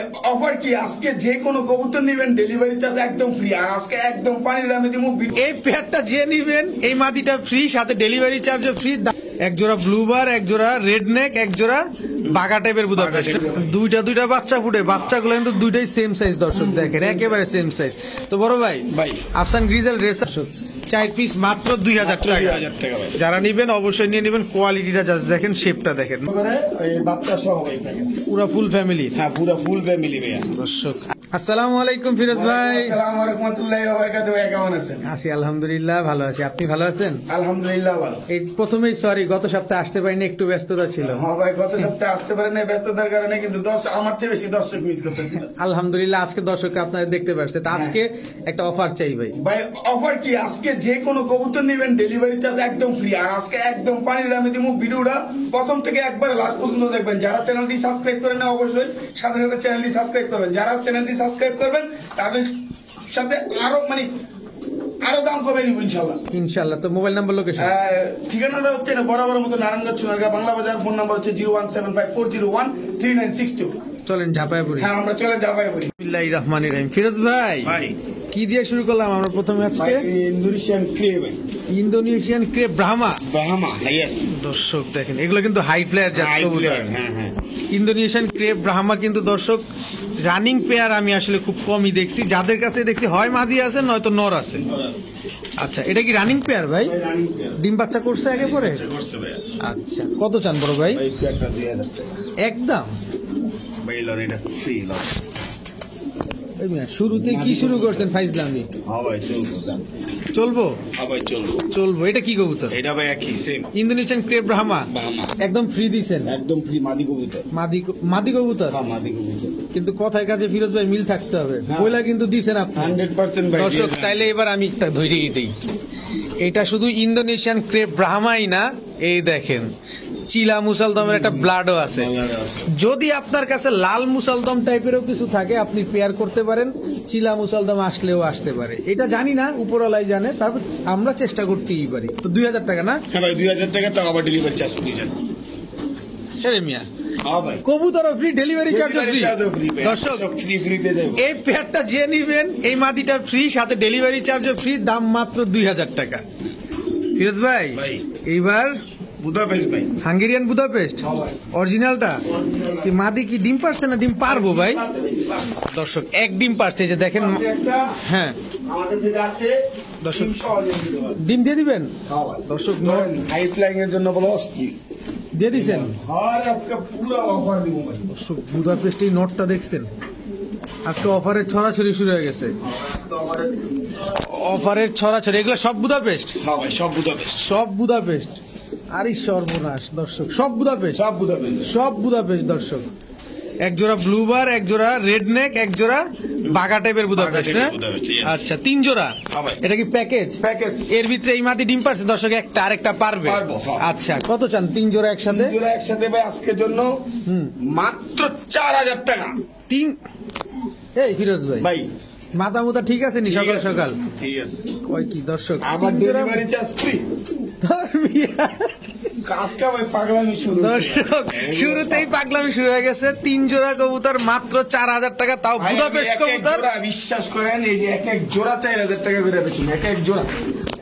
ভাই অফার কি আজকে যে কোনো কবুতর নেবেন ডেলিভারি চার্জ একদম ফ্রি আর আজকে একদম পানির দামে দিব এই পেয়ারটা যে নিবেন এই মাদিটা ফ্রি সাথে ডেলিভারি চার্জও ফ্রি এক জোড়া ব্লুবার এক জোড়া রেড নেক এক জোড়া বাগা টাইপের বুদাপেস্ট দুইটা বাচ্চা ফুটে বাচ্চাগুলো কিন্তু দুইটাই সেম সাইজ দর্শক দেখেন একেবারে সেম সাইজ তো বড় ভাই আফসান গ্রিজেল রেসার 4 পিস মাত্র 2000 টাকা যারা নিবেন অবশ্যই নিয়ে নেবেন কোয়ালিটিটা জাস্ট দেখেন শেপটা দেখেন বাচ্চা সহ ভাই প্যাকেজ পুরো ফুল ফ্যামিলি হ্যাঁ পুরো ফুল ফ্যামিলি ভাইয়া দর্শক আসসালামু আলাইকুম ফিরোজ ভাই আসসালামু আলাইকুম রাহমাতুল্লাহি ওয়া বারাকাতুহু ভাই কেমন আছেন আছি আলহামদুলিল্লাহ ভালো আছি আপনি ভালো আছেন আলহামদুলিল্লাহ ভালো এই প্রথমেই সরি গত সপ্তাহে আসতে পারিনি একটু ব্যস্ততা ছিল হ্যাঁ ভাই গত সপ্তাহে আসতে পারেন না ব্যস্ততার কারণে কিন্তু আমার চেয়ে বেশি দর্শক মিস করতেছিল আলহামদুলিল্লাহ আজকে দর্শকরা আপনারা দেখতে পারছে তা আজকে একটা অফার চাই ভাই ভাই অফার কি আজকে যে কোনো কবুতর নেবেন ডেলিভারি চার্জ একদম ফ্রি আর আজকে একদম পানির দামে দিব ভিডিওটা প্রথম থেকে একবার লাস্ট পর্যন্ত দেখবেন যারা চ্যানেলটি সাবস্ক্রাইব করেন না অবশ্যই সাথে সাথে চ্যানেলটি সাবস্ক্রাইব করবেন যারা চ্যানেলটি সাবস্ক্রাইব করবেন তাদের সাথে আরো দাম কমে দিব ইনশাআল্লাহ তো মোবাইল নাম্বার লোকেশন ঠিকানাটা হচ্ছে না বরাবর মতো নারায়ণগঞ্জ সোনারগাঁ বাংলা বাজার ফোন নাম্বার হচ্ছে 01754013962 চলেন ঝাপায় পড়ি হ্যাঁ আমরা চলে যাবাই পড়ি বিসমিল্লাহির রহমানির রহিম ফিরোজ ভাই ভাই কি দিয়ে শুরু করলাম আমরা প্রথমে আজকে Indonesian crepe Indonesian crepe Brahma yes দর্শক দেখেন এগুলো কিন্তু হাই ফ্লায়ার জাত কবুতর হ্যাঁ ইন্দোনেশিয়ান ক্রেপ ব্রাহ্মা কিন্তু দর্শক রানিং পেয়ার আমি আসলে খুব কমই দেখছি যাদের কাছে দেখছি হয় মাদি আছে নয়তো নর আছে আচ্ছা এটা কি রানিং পেয়ার ভাই ডিম বাচ্চা করছে আগে পরে আচ্ছা কত চান বড় ভাই একদম শুরুতে কি শুরু করছেন ফাইজলামি চলবো চলবো এটা কি কবুতর এটা ভাই একই সেম ইন্দোনেশিয়ান ক্রেপ ব্রাহ্মা একদম ফ্রি দিছেন একদম ফ্রি মাদি কবুতর মাদি কবুতর মাদি কবুতর কিন্তু কথায় কাছে ফিরোজ ভাই মিল থাকতে হবে বইলা কিন্তু দিছেন আপনি 100% ভাই দর্শক তাইলে এবার আমি একটা ধরেই দেই এটা শুধু ইন্দোনেশিয়ান ক্রেপ ব্রাহ্মাই না এই দেখেন চিলা মুসালদমের একটা ব্লাডও আছে যদি আপনার কাছে লাল মুসালদম টাইপেরও কিছু থাকে আপনি পেয়ার করতে পারেন চিলা মুসালদম আসলেও আসতে পারে এটা জানি না উপরওয়ালাই জানে তারপর আমরা চেষ্টা করতেই পারি তো 2000 টাকা না হ্যাঁ ভাই 2000 টাকা তো আবার ডেলিভারি চার্জ ফ্রি জান হ্যাঁ মিয়া ভাই কবুতর ফ্রি ডেলিভারি চার্জ ফ্রি দর্শক ফ্রিতে যাবে এই পেয়ারটা যে নিবেন এই মাদিটা ফ্রি সাথে ডেলিভারি চার্জও ফ্রি দাম মাত্র 2000 টাকা ফিরোজ ভাই এইবার বুদাপেস্ট ভাই হাঙ্গেরিয়ান বুদাপেস্ট অরিজিনালটা কি মাদি কি ডিম পারছে না ডিম পারবো ভাই দর্শক এক ডিম পারছে যে দেখেন হ্যাঁ আমাদের যেটা আছে দর্শক ডিম দিয়ে দিবেন দর্শক হাই ফ্লাইং এর জন্য বলো অস্থির দিয়ে দিছেন আর আজকে পুরো অফার দিব ভাই দর্শক বুদাপেস্ট এই নটটা দেখছেন আজকে অফারের ছড়াছড়ি শুরু হয়ে গেছে অফারের ছড়াছড়ি এগুলো সব বুদাপেস্ট হ্যাঁ ভাই সব বুদাপেস্ট আরে সর্বনাশ দর্শক সব বুদাপেস্ট দর্শক এক জোড়া ব্লুবার এক জোড়া রেড নেক এক জোড়া বাগা টাইপের বুদাপেস্ট আচ্ছা 3 জোড়া এটা কি প্যাকেজ এর ভিতরে এই মাদি ডিম পারছে দর্শক একটা আরেকটা পারবে আচ্ছা কত চান 3 জোড়া একসাথে ভাই আজকের জন্য মাত্র 4000 টাকা এই ফিরোজ ভাই মাথা মুতা ঠিক আছে নি সকাল সকাল ঠিক আছে কয় কি দর্শক আবার ডেলিভারি চার্জ ফ্রি দর্শক শুরুতেই পাগলামি শুরু হয়ে গেছে 3 জোড়া কবুতর মাত্র 4000 টাকা তাও বুদাপেস্ট কবুতর বিশ্বাস করেন এই যে এক জোড়া 4000 টাকা করে বেচুন এক জোড়া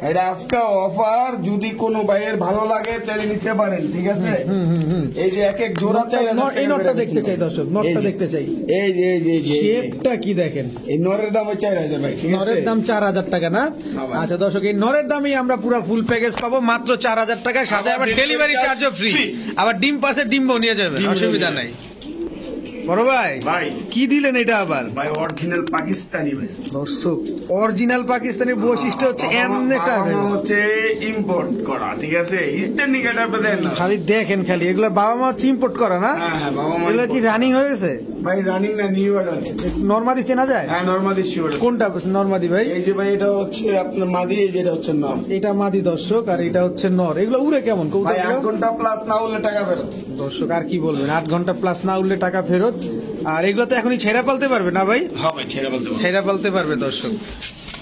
এটা আজকে অফার যদি কোনো ভাইয়ের ভালো লাগে তাহলে নিতে পারেন ঠিক আছে এই যে এক জোড়া 4000 এই নটটা দেখতে চাই দর্শক নটটা দেখতে চাই এই যে শেপটা কি দেখেন এই নরের দাম 4000 ভাই ঠিক আছে নরের দাম 4000 টাকা না আচ্ছা দর্শক এই নরের দামেই আমরা পুরো ফুল প্যাকেজ পাবো মাত্র 4000 টাকায় সাথে আবার ডেলিভারি চার্জও ফ্রি আবার ডিম পাশে ডিমও নিয়ে যাবেন অসুবিধা নাই বড় ভাই কি দিলেন এটা আবার ভাই অরিজিনাল পাকিস্তানি ভাই দর্শক অরিজিনাল পাকিস্তানি বৈশিষ্ট্য হচ্ছে এমনেটা হচ্ছে ইম্পোর্ট করা ঠিক আছে স্ট্যান্ডিং এটা দেন না খালি দেখেন খালি এগুলো বাবা মা হচ্ছে ইম্পোর্ট করা না হ্যাঁ বাবা মা এগুলো কি রানিং হয়ে গেছে ভাই রানিং না নিউ অর্ডার নরমাদি চেনা যায় হ্যাঁ নরমাদি শিওর কোনটা নরমাদি ভাই এই যে ভাই এটা হচ্ছে আপনার মাদি এই যেটা হচ্ছে নর এটা মাদি দর্শক আর এটা হচ্ছে নর এগুলো উড়ে কেমন ভাই 8 ঘন্টা প্লাস না উঠলে টাকা ফেরত দর্শক আর কি বলবেন 8 ঘন্টা প্লাস না উঠলে টাকা ফেরত আর এগুলো তো এখনই ছেড়া পালতে পারবে না ভাই হ্যাঁ ভাই ছেড়া পালতে পারবে দর্শক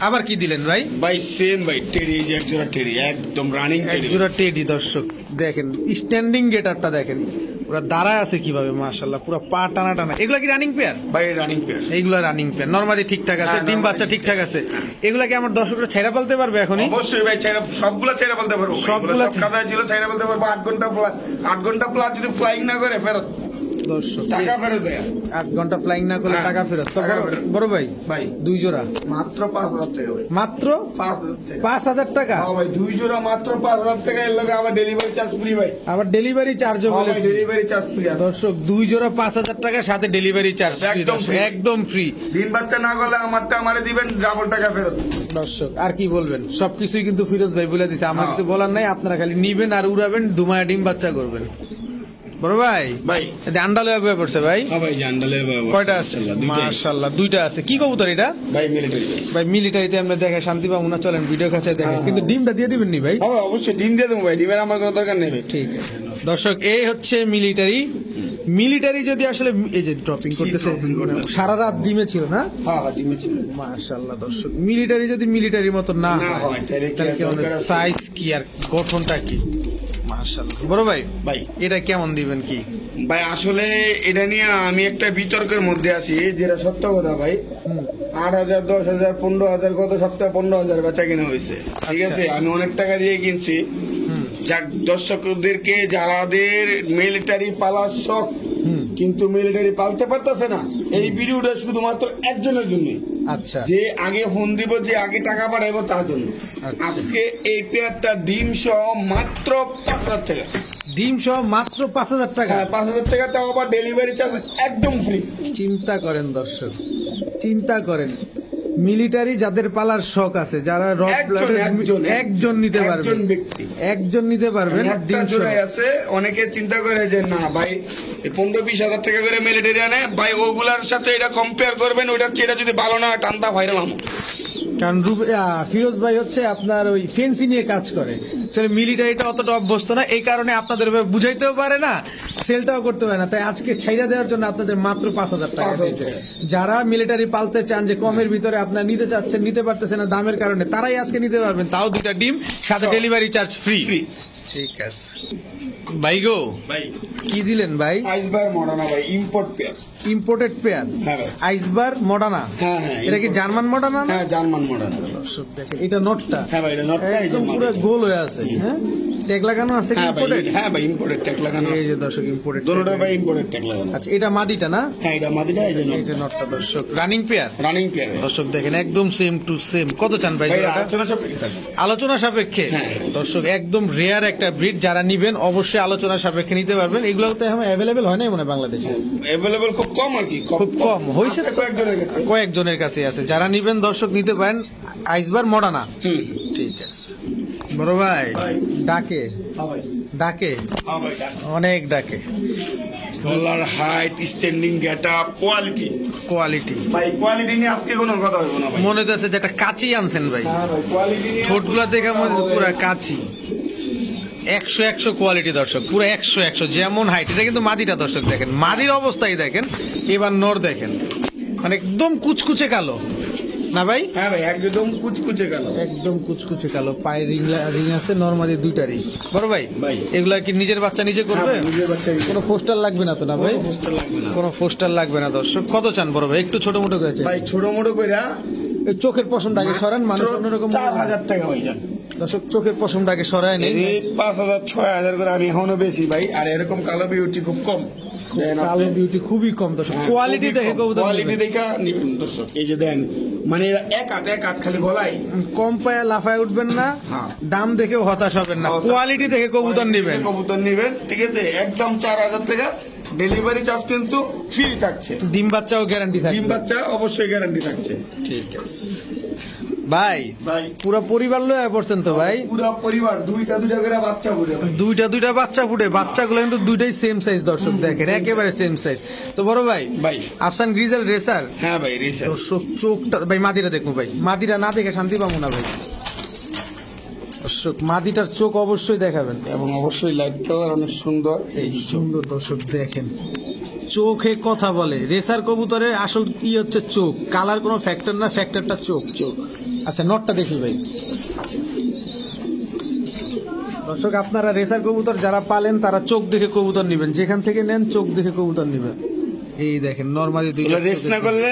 আবার কি দিলেন ভাই সেম ভাই টেডি এই যে এক জোড়া টেডি একদম রানিং এক জোড়া টেডি দর্শক দেখেন স্ট্যান্ডিং গেটারটা দেখেন পুরা দাঁড়ায় আছে কিভাবে, মাশাআল্লাহ, পুরো পা টানা টানা। এগুলা কি রানিং পেয়ার? ভাই রানিং পেয়ার। এইগুলা রানিং পেয়ার, নরমালি ঠিকঠাক আছে, হ্যাঁ, ডিম normally বাচ্চা ঠিকঠাক আছে। এগুলা কি আমার দর্শকরা ছেড়ে পালতে পারবে এখনই? অবশ্যই ভাই, সবগুলা ছেড়ে বলতে পারবো। সবগুলা সব কাদায় ছিল, ছেড়ে বলতে পারবো। 8 ঘন্টা প্লাস যদি ফ্লাইং না করে ফেরত, দর্শক টাকা ফেরত দেয়। 8 ঘন্টা ফ্লাইং না করলে হ্যাঁ, টাকা ফেরত। তো টাকা ফেরত। বড় ভাই ভাই 2 জোড়া মাত্র 5,000 টাকা ভাই। মাত্র 5,000 টাকা। 5,000 টাকা। হ্যাঁ ভাই, 2 জোড়া মাত্র 5,000 টাকা। এর লগে আবার ডেলিভারি চার্জ ফ্রি ভাই। আবার ডেলিভারি চার্জও হ্যাঁ বলে ভাই, ডেলিভারি চার্জ ফ্রি আছে। দর্শক 2 জোড়া 5,000 টাকা, সাথে ডেলিভারি চার্জ একদম free। একদম ফ্রি। ডিম বাচ্চা না করলে আমারটা আমারে দিবেন, ডাবল টাকা ফেরত। দর্শক আর কি বলবেন, সবকিছুই কিন্তু ফিরোজ ভাই বলে দিছে, আমার হ্যাঁ। কিছু বলার নাই। আপনারা খালি নিবেন আর উড়াবেন, দুমায়া ডিম বাচ্চা করবেন। বড় ভাই ভাই এতে আন্ডা লয়ে বয়ে পড়ছে ভাই, হ্যাঁ ভাই, জান্ডালে কয়টা আছে? মাশাআল্লাহ 2টা আছে। কি কবুতর এটা? ভাই মিলিটারি। ভাই মিলিটারিতে আমরা দেখে শান্তি পাবো না, চলেন ভিডিও কাছে দেখেন। হ্যাঁ। কিন্তু ডিমটা দিয়ে দিবেন নি ভাই? হ্যাঁ ভাই, অবশ্যই ডিম দিয়ে দেবো ভাই, ডিমের আমার কোনো দরকার নেই ভাই। ঠিক আছে দর্শক, এই হচ্ছে মিলিটারি। মিলিটারি যদি আসলে এই যে ড্রপিং করতেছে, dropping করতেছে? সারা রাত ডিমে ছিল না? হ্যাঁ হ্যাঁ, ডিমে ছিল। মাশাআল্লাহ দর্শক, মিলিটারি যদি মিলিটারির মতো না না হয় হয়, তাহলে কি আর কেমন দরকার আছে? সাইজ কি আর গঠনটা কি, মাশাআল্লাহ। বড় ভাই ভাই এটা কেমন দিবেন কি? ভাই আসলে এটা নিয়ে আমি একটা বিতর্কের মধ্যে আছি, যেটা সত্য কথা ভাই। 8,000, 10,000, 15,000, গত সপ্তাহে 15,000 বেচা কিনা হয়েছে। ঠিক আছে, আমি অনেক টাকা দিয়ে কিনছি। যাক, দর্শকদেরকে যারাদের মিলিটারি পালার শখ কিন্তু মিলিটারি পালতে পারতেছে না, এই ভিডিওটা শুধুমাত্র একজনের জন্য। আচ্ছা যে আগে ফোন দিব, যে আগে টাকা পাঠাইবো তার জন্য। আচ্ছা। আজকে এই পেয়ারটা ডিম সহ মাত্র 5,000 টাকা। ডিম সহ মাত্র 5,000 টাকা। হ্যাঁ, 5,000 টাকা, তাও আবার ডেলিভারি চার্জ একদম ফ্রি। চিন্তা করেন দর্শক, চিন্তা করেন। মিলিটারি যাদের পালার শখ আছে, যারা রক একজন নিতে পারবেন, একজন ব্যক্তি একজন নিতে পারবেন একটা ডিম সহ। জোড়াই আছে। অনেকে চিন্তা করে যে না ভাই 15-20 হাজার টাকা করে মিলিটারি আনে ভাই, ওগুলার সাথে এটা কম্পেয়ার করবেন, ওইটার চেয়ে এটা যদি ভালো না হয় টান্তা ভাইরাল আমো। কারণ ফিরোজ ভাই হচ্ছে আপনার ওই ফেন্সি নিয়ে কাজ করে, মিলিটারিটা অতটা অভ্যস্ত না, এই কারণে আপনাদের এভাবে বুঝাইতেও পারে না, সেলটাও করতে পারে না। তাই আজকে ছাইরা দেওয়ার জন্য আপনাদের মাত্র 5,000 টাকা দিয়েছে। যারা মিলিটারি পালতে চান, যে কমের ভিতরে আপনার নিতে চাচ্ছেন, নিতে পারতেছেন না দামের কারণে, তারাই আজকে নিতে পারবেন, তাও 2টা ডিম, সাথে ডেলিভারি চার্জ ফ্রি। ঠিক আছে ভাই গো, ভাই কি দিলেন ভাই? আইসবার মডার্না ভাই, ইম্পোর্ট পেয়ার। ইম্পোর্টেড পেয়ার, হ্যাঁ ভাই। আইসবার মডার্না। হ্যাঁ হ্যাঁ, এটা কি জার্মান মডার্না না? হ্যাঁ, জার্মান মডার্না। দর্শক দেখেন, এটা নটটা হ্যাঁ ভাই, এটা নটটা, এই যে একদম পুরো মাদি। গোল হয়ে আছে। হ্যাঁ, ট্যাগ লাগানো আছে হ্যাঁ ভাই, ইম্পোর্টেড। হ্যাঁ ভাই, ইম্পোর্টেড ট্যাগ লাগানো এই আছে। যে দর্শক ইম্পোর্টেড, দুটোটার ভাই ইম্পোর্টেড ট্যাগ লাগানো। আচ্ছা এটা মাদিটা না? হ্যাঁ, এটা মাদিটা, এই যে এই যে নটটা দর্শক, রানিং পেয়ার। Running pair. দর্শক দেখেন একদম সেম টু সেম। কত চান ভাই ভাই জোড়াটা? আলোচনা সাপেক্ষে থাকবে। আলোচনা সাপেক্ষে। হ্যাঁ। দর্শক একদম রেয়ার একটা ব্রিড, যারা নিবেন অবশ্যই আলোচনা সাপেক্ষে নিতে পারবেন। এগুলো তো এখন অ্যাভেলেবেল হয় না মনে হয় বাংলাদেশে, অ্যাভেলেবল খুব কম আর কি, খুব কম হয়েছে, আছে কয়েকজনের কাছে। কয়েকজনের কাছে আছে। যারা নিবেন দর্শক নিতে পারেন, আইসবার মডার্না। হুম। ঠিক আছে বড় ভাই, ভাই। ডাকে হ্যাঁ ভাই, ডাকে হ্যাঁ ভাই, ডাক। অনেক ডাকে। গলার height, standing getup, quality. Quality ভাই কোয়ালিটি নিয়ে আজকে কোনো কথা হইব না ভাই। মনে হচ্ছে যে একটা কাচি আনছেন ভাই, হ্যাঁ ভাই, কোয়ালিটি নিয়ে ঠোঁটগুলা দেখে মনে হচ্ছে পুরা কাচি। 100 কোয়ালিটি দর্শক, পুরো 100 যেমন হাইট। এটা কিন্তু মাদিটা দর্শক দেখেন, মাদির অবস্থাই দেখেন। এবার নর দেখেন, মানে একদম কুচকুচে কালো না ভাই? হ্যাঁ ভাই, একদম কুচকুচে গেল। একদম কুচকুচে কালো, পায়ে রিং আছে, নরমালি 2টারই। বড় ভাই ভাই। এগুলা কি নিজের বাচ্চা নিজে করবে? নিজের বাচ্চা কোনো পোস্টার লাগবে না তো না ভাই? পোস্টার লাগবে না কোনো পোস্টার লাগবে না দর্শক। কত চান বড় ভাই? একটু ছোট মোটো করেছে ভাই, ছোট মোটো কইরা এই চোখের পশমটাকে সরান, মানুষ অন্যরকম 4,000 টাকা হয়ে যান। দর্শক চোখের পশমটাকে সরায় নেই। এই 5,000, 6,000 করে আমি এখনো বেশি ভাই। আর এরকম কালো বিউটি খুব কম। দেন আপনি- কালো বিউটি খুবই কম দর্শক, হ্যাঁ, কোয়ালিটি খুবই দেখে কম। কবুতর কোয়ালিটি নেবেন। দেখে নিবেন দর্শক। এই যে দেন, মানে এরা এক হাত খালি গলায়। কম পায়ে লাফায় উঠবেন না, হ্যাঁ। দাম দেখেও হতাশ হবেন না, হতাশ। কোয়ালিটি দেখে কবুতর নেবেন। কবুতর নিবেন, ঠিক আছে, একদম 4,000 টাকা। ডেলিভারি চার্জ কিন্তু ফ্রি থাকছে। ডিম বাচ্চাও গ্যারান্টি ডিম থাকবে। বাচ্চা অবশ্যই গ্যারান্টি থাকছে। ঠিক আছে ভাই, ভাই পুরো পরিবার লয়ে পড়ছেন তো ভাই? পুরো পরিবার দুইটা করে বাচ্চা ফুটে ভাই। দুইটা বাচ্চা ফুটে, বাচ্চাগুলো কিন্তু দুইটাই সেম সাইজ দর্শক দেখেন, একেবারে সেম সাইজ। তো বড় ভাই, ভাই আফসান গ্রিজেল রেসার হ্যাঁ ভাই, রেসার। দর্শক চোখটা ভাই, মাদিরা দেখবো ভাই, মাদিরা না দেখে শান্তি পাবো না ভাই। দর্শক মাদিটার চোখ অবশ্যই দেখাবেন, এবং অবশ্যই লাইট কালার অনেক সুন্দর। এই সুন্দর দর্শক দেখেন, চোখে কথা বলে। রেসার কবুতরের আসল কি হচ্ছে চোখ, কালার কোনো ফ্যাক্টর না, ফ্যাক্টরটা চোখ। চোখ। আচ্ছা নটটা দেখি ভাই। দর্শক আপনারা রেসার কবুতর যারা পালেন তারা চোখ দেখে কবুতর নিবেন, যেখান থেকে নেন চোখ দেখে কবুতর নিবেন। এই দেখেন নরমালি দুইটা রেস না করলে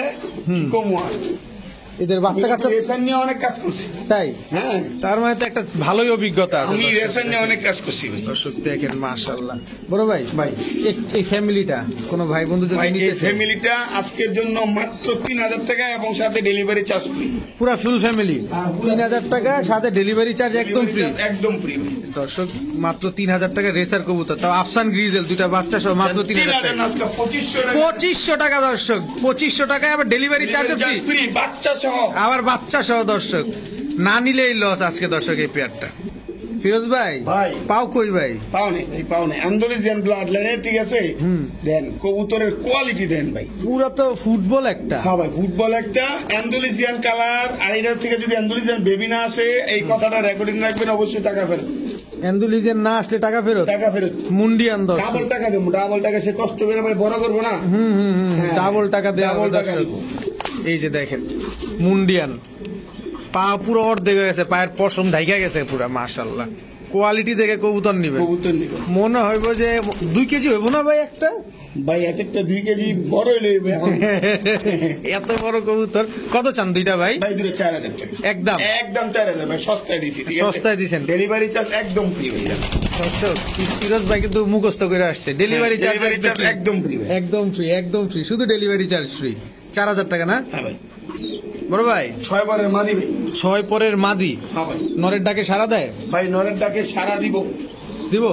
কম হয়। এদের বাচ্চা কাচ্চা রেসার নিয়ে অনেক কাজ করছি। তাই, হ্যাঁ, তার মানে তো একটা ভালোই অভিজ্ঞতা আছে। আমি রেসার নিয়ে অনেক কাজ করছি ভাই। দর্শক দেখেন মাশাআল্লাহ। বড় ভাই, ভাই এই ফ্যামিলিটা কোন ভাই বন্ধু যদি ভাই এই নিতে চায়, ফ্যামিলিটা আজকের জন্য মাত্র 3000 টাকা এবং সাথে ডেলিভারি চার্জ ফ্রি। পুরা ফুল ফ্যামিলি 3000 টাকা, সাথে ডেলিভারি চার্জ একদম ফ্রি। একদম ফ্রি। দর্শক মাত্র 3000 টাকা রেসার কবুতর, তাও আফসান গ্রিজেল দুইটা বাচ্চা সহ মাত্র 3000 টাকা। 2500 টাকা দর্শক, 2500 টাকায় আবার ডেলিভারি চার্জ ফ্রি, বাচ্চা সহ। আবার বাচ্চা সহ দর্শক, না নিলেই লস আজকে দর্শক এই পেয়ারটা। ফিরোজ ভাই, ভাই পাও কই ভাই? পাও নেই ভাই, পাও নেই। আন্দোলিজিয়ান ব্লাড লাইনের, ঠিক আছে। দেন কবুতরের কোয়ালিটি দেন ভাই, পুরো তো ফুটবল একটা। হ্যাঁ ভাই, ফুটবল একটা। অ্যান্ডোলিজিয়ান কালার, আর এটার থেকে যদি অ্যান্ডোলিজিয়ান বেবি না আসে, এই কথাটা রেকর্ডিং রাখবেন, অবশ্যই টাকা ফেরত। অ্যান্ডোলিজিয়ান না আসলে টাকা ফেরত। টাকা ফেরত, মুন্ডিয়ান দর্শক, ডাবল টাকা দেবো। ডাবল টাকা, সে কষ্ট করে ভাই বড় করবো না। হ্যাঁ, ডাবল টাকা দেওয়া হবে ডাবল টাকা দর্শক। দিব। এই যে দেখেন মুন্ডিয়ান, পা পুরো অর্ধেক হয়ে গেছে, পায়ের পশম ঢাইকা গেছে পুরো। মাশাআল্লাহ, কোয়ালিটি দেখে কবুতর নিবে। কবুতর নিব মনে হইব যে 2 কেজি হইব না ভাই একটা? ভাই এক একটা 2 কেজি বড় হইলে এখন। এত বড় কবুতর কত চান দুইটা ভাই? ভাই দুটো 4000 টাকা একদম একদম 4000 ভাই, সস্তায় দিছি। ঠিক আছে, সস্তায় দিছেন। ডেলিভারি চার্জ একদম ফ্রি ভাই। দর্শক ফিরোজ ভাই কিন্তু মুখস্থ করে আসছে, ডেলিভারি চার্জ একদম ফ্রি ভাই, একদম ফ্রি, একদম ফ্রি, শুধু ডেলিভারি চার্জ ফ্রি। 4000 টাকা না? হ্যাঁ ভাই। বড় ভাই 6 বারের মাদি ভাই। 6 পরের মাদি, হ্যাঁ ভাই। নরের ডাকে সারা দেয়? ভাই নরের ডাকে সারা দিব। দিব।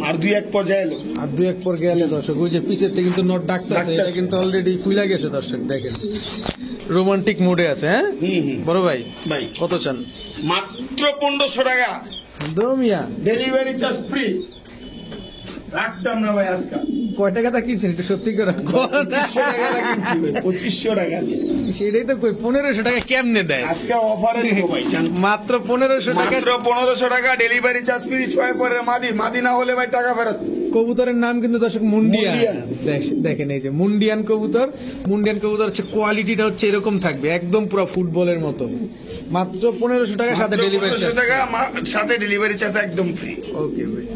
আর 2-1 পর্যায়ে এলো। আর 2-1 পর গেলে দর্শক, ওই যে পিছের থেকে কিন্তু নট ডাকতেছে, এটা কিন্তু অলরেডি ফুইলা গেছে দর্শক। দেখেন রোমান্টিক মুডে আছে। হ্যাঁ বড় ভাই, ভাই কত চান? মাত্র 1500 টাকা, দমিয়া ডেলিভারি চার্জ ফ্রি। রাখতাম না ভাই আজকে। কয় টাকা তা কিনছেন একটু সত্যি করে? 2500 টাকা কিনছি ভাই, 2500 টাকা। সেটাই তো কই, 1500 টাকা কেমনে দেয়? আজকে অফারে দিব ভাই, জান। মাত্র 1500 টাকা, মাত্র 1500 টাকা, ডেলিভারি চার্জ ফ্রি। 6 পরের মাদি, মাদি না হলে ভাই টাকা ফেরত। কবুতরের নাম কিন্তু দর্শক মুন্ডিয়ান। মুন্ডিয়ান। দেখেন এই যে মুন্ডিয়ান কবুতর। মুন্ডিয়ান কবুতর হচ্ছে কোয়ালিটিটা হচ্ছে এরকম থাকবে, একদম পুরো ফুটবলের মতো। মাত্র 1500 টাকা, সাথে ডেলিভারি 1500 চার্জ। টাকা, সাথে ডেলিভারি চার্জ একদম ফ্রি। ওকে ভাই।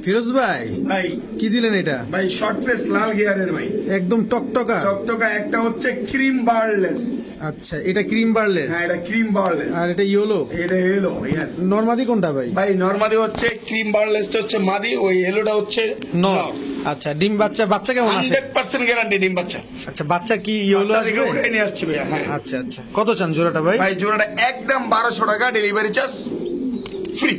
ফিরোজ ভাই ভাই কি দিলেন এটা? ভাই শর্ট ফেস লাল গিয়ারের ভাই, একদম টকটকা। টকটকা। একটা হচ্ছে ক্রিম বার্লেস। আচ্ছা, এটা ক্রিম বার্লেস, হ্যাঁ, এটা ক্রিম বার্লেস। আর এটা ইয়েলো। এটা এলো, ইয়েস। নরমাদি কোনটা ভাই? ভাই নরমাদি হচ্ছে ক্রিম বার্লেসটা হচ্ছে মাদি, ওই এলোটা হচ্ছে নর। আচ্ছা, ডিম বাচ্চা, বাচ্চা কেমন আছে? 100% গ্যারান্টি ডিম বাচ্চা। আচ্ছা, বাচ্চা কি ইয়েলো বাচ্চা থেকে আসবে? উঠে নিয়ে আসছে ভাই। হ্যাঁ। আচ্ছা আচ্ছা, কত চান জোড়াটা ভাই? ভাই জোড়াটা একদম 1200 টাকা, ডেলিভারি চার্জ ফ্রি।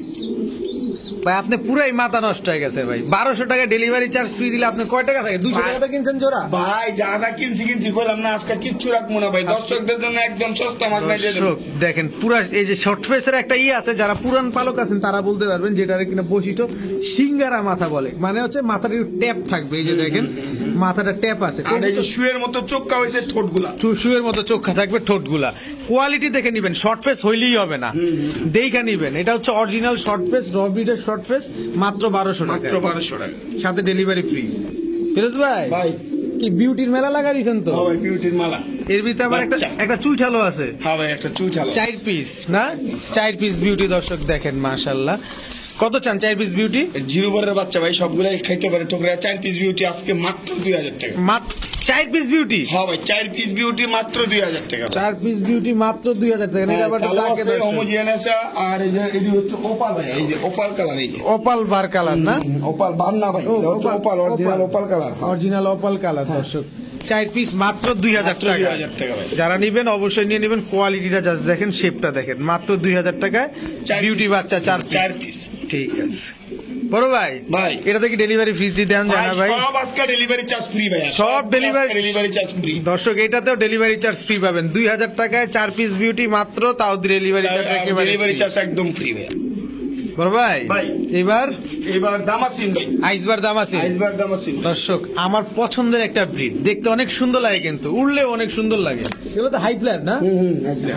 ভাই আপনি পুরাই মাথা নষ্ট হয়ে গেছে ভাই। 1200 টাকা ডেলিভারি চার্জ ফ্রি দিলে আপনি কয় টাকা থাকে? 200 টাকা কিনছেন জোড়া? ভাই যারা কিনছি বললাম না, আজকে কিচ্ছু রাখবো না ভাই, দর্শকদের জন্য একদম সস্তা মাল পাই দিয়ে দেব। দর্শক দেখেন পুরা এই যে শর্ট ফেসের একটা আছে, যারা পুরান পালক আছেন তারা বলতে পারবেন, যেটার কিনা বৈশিষ্ট্য সিঙ্গারা মাথা বলে। মানে হচ্ছে মাথার ট্যাপ থাকবে, এই যে দেখেন মাথাটা ট্যাপ আছে। আর এই যে শুয়ের মতো চোখটা হয়েছে ঠোঁটগুলা, শুয়ের মতো চোখা থাকবে, ঠোঁটগুলা। কোয়ালিটি দেখে নিবেন, শর্ট ফেস হইলেই হবে না, দেখে নিবেন। এটা হচ্ছে অরিজিনাল শর্ট ফেস, র ব্রিডের শর্ট ফেস, মাত্র 1200 টাকা, মাত্র 1200 টাকা, সাথে ডেলিভারি ফ্রি। ফিরোজ ভাই ভাই কি বিউটির মেলা লাগা দিয়েছেন তো? হ্যাঁ ভাই, বিউটির মালা। এর ভিতরে আবার একটা চুইঠালো আছে। হ্যাঁ ভাই, একটা চুইঠালো। 4 পিস না? 4 পিস বিউটি দর্শক দেখেন মাশাআল্লাহ। কত চান 4 পিস বিউটি? জিরো বারের বাচ্চা ভাই, সবগুলাই খাইতে পারে ঠোকরা। 4 পিস বিউটি আজকে মাত্র 2000 টাকা। মাত্র 4 পিস বিউটি? হ্যাঁ ভাই, 4 পিস বিউটি মাত্র 2000 টাকা। 4 পিস বিউটি মাত্র 2000 টাকা। এটা আবার ডাকে দর্শক। হোমোজিয়ান আছে। আর এই যে এই হচ্ছে ওপাল ভাই, এই যে ওপাল কালার, এই যে ওপাল বার কালার না? ওপাল বার না ভাই, এটা হচ্ছে opal, original opal colour. Original opal colour দর্শক। 4 পিস মাত্র 2000 টাকা। 2000 টাকা ভাই। যারা নিবেন অবশ্যই নিয়ে নেবেন। কোয়ালিটিটা জাস্ট দেখেন, শেপটা দেখেন। মাত্র 2000 টাকায় বিউটি বাচ্চা 4 পিস। ঠিক আছে বড় ভাই। ভাই এটাতে কি ডেলিভারি ফ্রি দেন জানা ভাই? সব আজকে ডেলিভারি চার্জ ফ্রি ভাই, সব ডেলিভারি চার্জ ফ্রি দর্শক। এটাতেও ডেলিভারি চার্জ ফ্রি পাবেন। 2000 টাকায় 4 পিস বিউটি মাত্র, তাও ডেলিভারি চার্জ একেবারে ডেলিভারি চার্জ একদম ফ্রি ভাই। বড় ভাই ভাই এবার দামাসিন ভাই, আইসবার দামাসিন। আইসবার দামাসিন দর্শক আমার পছন্দের একটা ব্রিড, দেখতে অনেক সুন্দর লাগে, কিন্তু উড়লেও অনেক সুন্দর লাগে। এগুলো তো হাই ফ্লায়ার না?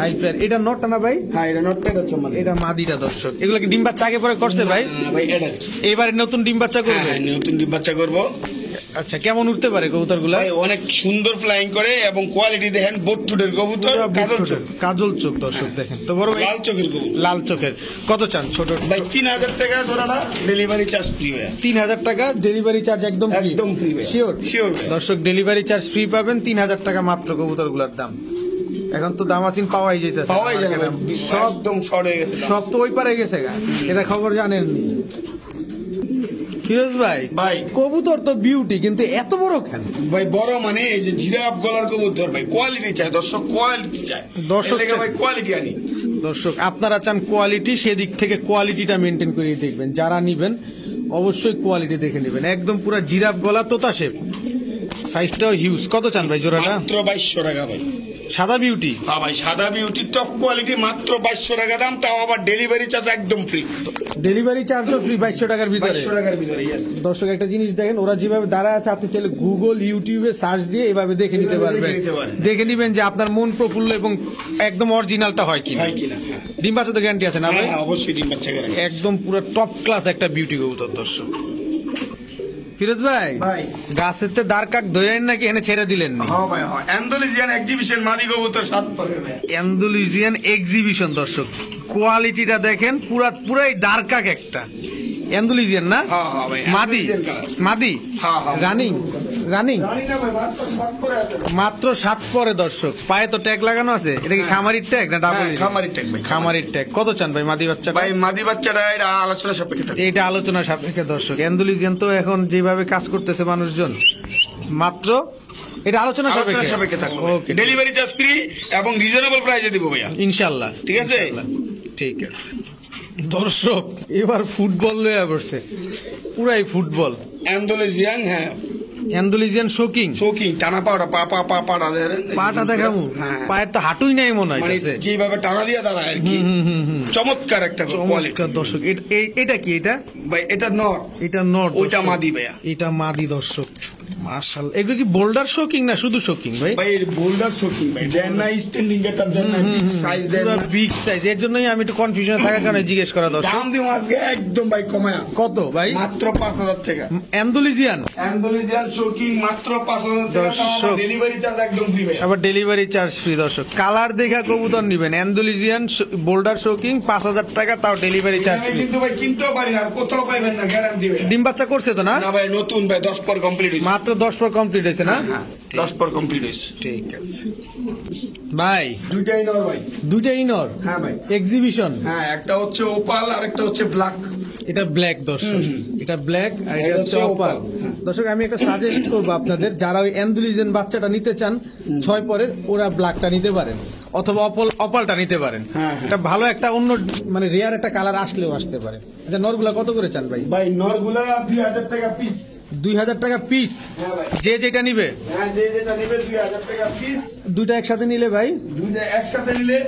High flyer. এটা নটটা না ভাই? হ্যাঁ, এটা নট পেড হচ্ছে মানে। এটা মাদিটা দর্শক। এগুলো কি ডিম বাচ্চা আগে পরে করছে ভাই? ভাই এটা এবারে নতুন ডিম বাচ্চা করবে? হ্যাঁ, নতুন ডিম বাচ্চা করবো। আচ্ছা, কেমন উঠতে পারে কবুতরগুলা? ভাই অনেক সুন্দর ফ্লাইং করে এবং কোয়ালিটি দেখেন বোটটুটের কবুতর, কাজল চোখ, কাজল চোখ দর্শক দেখেন তো বড় ভাই, লাল চোখের কবুতর। লাল চোখের কত চান ছোট ভাই 3000 টাকা জোড়াটা, ডেলিভারি চার্জ ফ্রি ভাইয়া। 3000 টাকা ডেলিভারি চার্জ একদম একদম ফ্রি ভাইয়া। শিওর শিওর দর্শক, ডেলিভারি চার্জ ফ্রি পাবেন, 3000 টাকা মাত্র কবুতরগুলোর দাম। এখন তো দামাসিন পাওয়াই যেতেছে, পাওয়াই যায় না, সব একদম শর্ট হয়ে গেছে। সব তো ওই পারে গেছে গা, এটা খবর জানেন ফিরোজ ভাই? ভাই কবুতর তো বিউটি, কিন্তু এত বড় কেন ভাই? বড় মানে এই যে জিরাফ গলার কবুতর ভাই, কোয়ালিটি চাই দর্শক, কোয়ালিটি চাই দর্শক এর লেগে ভাই কোয়ালিটি আনি। দর্শক আপনারা চান কোয়ালিটি, সেদিক থেকে কোয়ালিটিটা মেনটেন করে দেখবেন। যারা নিবেন অবশ্যই কোয়ালিটি দেখে নেবেন। একদম পুরো জিরাফ গলা, তোতা শেপ, সাইজটাও হিউজ। কত চান ভাই জোড়াটা? মাত্র 2200 টাকা ভাই। সাদা বিউটি? হ্যাঁ ভাই, সাদা বিউটি টপ কোয়ালিটি, মাত্র 2200 টাকা দাম, তাও আবার ডেলিভারি চার্জ একদম ফ্রি। ডেলিভারি চার্জও ফ্রি 2200 টাকার ভিতরে। 2200 টাকার ভিতরে, ইয়েস। দর্শক একটা জিনিস দেখেন, ওরা যেভাবে দাঁড়ায় আছে, আপনি চাইলে গুগল ইউটিউবে সার্চ দিয়ে এভাবে দেখে নিতে পারবেন। দেখে নিবেন যে আপনার মন প্রফুল্ল এবং একদম অরিজিনালটা হয় কিনা। হয় কিনা, হ্যাঁ। ডিম বাচ্চা তো গ্যারান্টি আছে না ভাই? হ্যাঁ, অবশ্যই ডিম বাচ্চা গ্যারান্টি। একদম পুরো টপ ক্লাস একটা বিউটি কবুতর দর্শক। ফিরোজ ভাই, ভাই গাছের তে দাঁড় কাক ধরেন নাকি এনে ছেড়ে দিলেন? হ্যাঁ ভাই, হ্যাঁ। অ্যান্ডালুসিয়ান এক্সিবিশন মাদি কবুতর 7 পরের ভাই। অ্যান্ডালুসিয়ান এক্সিবিশন দর্শক, কোয়ালিটিটা দেখেন, পুরাই দাঁড় কাক একটা। অ্যান্ডালুসিয়ান না? হ্যাঁ হ্যাঁ ভাই, মাদি? Andalusian colour। মাদি? হ্যাঁ, হ্যাঁ। রানিং? জানি না ভাই, মাত্র 7 পরে আছে ভাই। মাত্র 7 পরে দর্শক। পায়ে তো ট্যাগ লাগানো আছে, এটা কি খামারির ট্যাগ না ডাবল? হ্যাঁ, খামারির ট্যাগ ভাই, খামারির ট্যাগ। কত চান ভাই মাদি বাচ্চা? ভাই মাদি বাচ্চাটা এটা আলোচনা সাপেক্ষে থাকে। এটা আলোচনা সাপেক্ষে দর্শক। অ্যান্ডালুসিয়ান তো এখন যেভাবে কাজ করতেছে মানুষজন, মাত্র এটা আলোচনা আলোচনা সাপেক্ষে সাপেক্ষে থাকবে। ওকে, ডেলিভারি চার্জ ফ্রি এবং রিজনেবল প্রাইসে দিব ভাইয়া, ইনশাআল্লাহ। ঠিক আছে? ইনশাআল্লাহ, ঠিক আছে। দর্শক এবার ফুটবল লয়ে পড়ছে, পুরাই ফুটবল। অ্যান্ডালুসিয়ান, হ্যাঁ। অ্যান্ডালুসিয়ান শোকিং, শোকিং টানা পাওয়া, পাটা পাটা দেখামু, হ্যাঁ। পায়ের তো হাঁটুই নাই মনে মানে হইতেছে। যেভাবে টানা দিয়ে দাঁড়ায় আর কি, চমৎকার একটা কোয়ালিটি। চমৎকার দর্শক। এটা কি? এটা ভাই এটা নর, এটা নর, ওইটা দর্শক। মাদি ভাইয়া। এটা মাদি দর্শক, মাশাআল্লাহ। এগুলো কি বোল্ডার শোকিং না শুধু শোকিং ভাই? ভাই বোল্ডার শোকিং ভাই, দেন না স্ট্যান্ডিং গেটআপ, দেন না বিগ সাইজ, দেন না বিগ সাইজ। এর জন্যই আমি একটু কনফিউশনে থাকার কারণে জিজ্ঞেস করা দর্শক। দাম দিব আজকে একদম ভাই কমায়া, কত ভাই? মাত্র 5000 টাকা। অ্যান্ডালুসিয়ান অ্যান্ডালুসিয়ান শোকিং মাত্র 5000 টাকা, দর্শক। ডেলিভারি চার্জ একদম ফ্রি ভাই। আবার ডেলিভারি চার্জ ফ্রি দর্শক। কালার দেখা কবুতর নিবেন, অ্যান্ডালুসিয়ান বোল্ডার শোকিং 5000 টাকা, তাও ডেলিভারি চার্জ আমি ফ্রি। কিন্তু ভাই কিনতেও পারি না, আর কোথাও পাইবেন না, গ্যারান্টি ভাই। ডিম বাচ্চা করছে তো না? না ভাই, নতুন ভাই, 10 পর কমপ্লিট হইছে। মাত্র 10 পর কমপ্লিট হয়েছে না? হ্যাঁ, 10 পর কমপ্লিট হইছে। ঠিক আছে ভাই। দুইটাই নর ভাই। দুইটাই ইনর হ্যাঁ ভাই, এক্সিবিশন। হ্যাঁ, একটা হচ্ছে ওপাল আর একটা হচ্ছে ব্ল্যাক। এটা ব্ল্যাক দর্শক, এটা ব্ল্যাক আর এটা হচ্ছে অপাল। দর্শক আমি একটা সাজেস্ট করবো আপনাদের, যারা ওই অ্যান্ডালুসিয়ান বাচ্চাটা নিতে চান 6 পরের, ওরা ব্ল্যাকটা নিতে পারেন অথবা অপালটা নিতে পারেন। হ্যাঁ, এটা ভালো একটা অন্য মানে রেয়ার একটা কালার আসলেও আসতে পারে। আচ্ছা নরগুলা কত করে চান ভাই? ভাই নরগুলা 2000 টাকা পিস। 2000 টাকা পিস? হ্যাঁ ভাই, যে যেটা নিবে? হ্যাঁ, যে যেটা নেবে 2000 টাকা পিস। দুইটা একসাথে নিলে ভাই? দুইটা একসাথে নিলে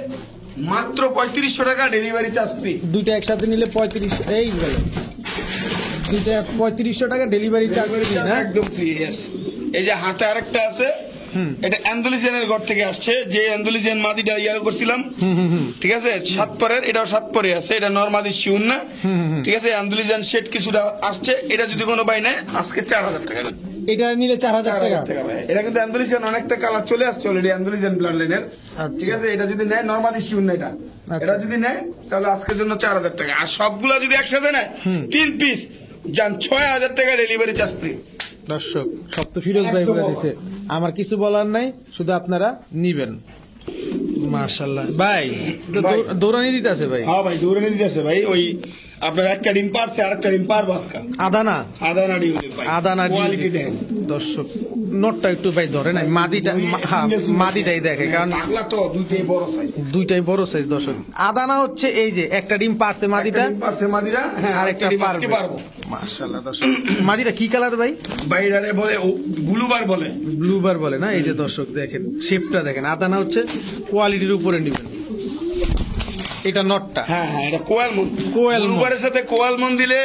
মাত্র 3500 টাকা, ডেলিভারি চার্জ ফ্রি। দুইটা একসাথে নিলে 35, এই গেল দুইটা 3500 টাকা, ডেলিভারি চার্জ ফ্রি না? একদম ফ্রি, ইয়েস। এই যে হাতে আরেকটা আছে, এটা অ্যান্ডালুসিয়ানের ঘর থেকে আসছে, যে অ্যান্ডালুসিয়ান মাদিটা ইয়া করছিলাম, ঠিক আছে? 7 পরের, এটাও 7 পরে আছে, এটা নরমাদি শিউন না, ঠিক আছে? অ্যান্ডালুসিয়ান সেট কিছুটা আসছে, এটা যদি কোনো ভাই নেয় আজকে 4000 টাকা। এটা নিলে 4000 টাকা। 4000 টাকা ভাই। এটা কিন্তু অ্যান্ডালুসিয়ান অনেকটা কালার চলে আসছে অলরেডি, অ্যান্ডালুসিয়ান ব্লাড লাইনের, ঠিক আছে? এটা যদি নেয় নরমালি শিউন না, এটা এটা যদি নেয় তাহলে আজকের জন্য 4000 টাকা। আর সবগুলা যদি একসাথে নেয় 3 পিস যান 6000 টাকা, ডেলিভারি চার্জ ফ্রি। দর্শক সব তো ফিরোজ ভাই বলে দিছে, আমার কিছু বলার নাই, শুধু আপনারা নিবেন। মাশাআল্লাহ ভাই, দৌড়ানি দিতে আছে ভাই? হ্যাঁ ভাই, দৌড়ে নিতে আছে ভাই। ওই আপনার একটা ডিম পারছে, আর একটা ডিম পারবো আজকা। আদানা আদানা ডিম ভাই, আদানা কোয়ালিটি দেখেন দর্শক। নটটা একটু ভাই ধরে নাই, মাদিটা হ্যাঁ, মাদিটাই দেখে, কারণ পাগলা তো দুইটাই বড় সাইজ। দুইটাই বড় সাইজ দর্শক। আদানা হচ্ছে এই যে একটা ডিম পারছে মাদিটা, ডিম পারছে মাদিরা, হ্যাঁ, আর আর একটা একটা ডিম আজকে পারবো। মাশাআল্লাহ দর্শক। মাদিটা কি কালার ভাই? বাইরে বলে গুলুবার বলে, ব্লুবার বলে না? এই যে দর্শক দেখেন শেপটা দেখেন, আদানা হচ্ছে কোয়ালিটির উপরে নিবেন। এটা নটটা। হ্যাঁ হ্যাঁ, এটা কোয়ালমন। কোয়ালমন। ব্লুবারের সাথে কোয়ালমন দিলে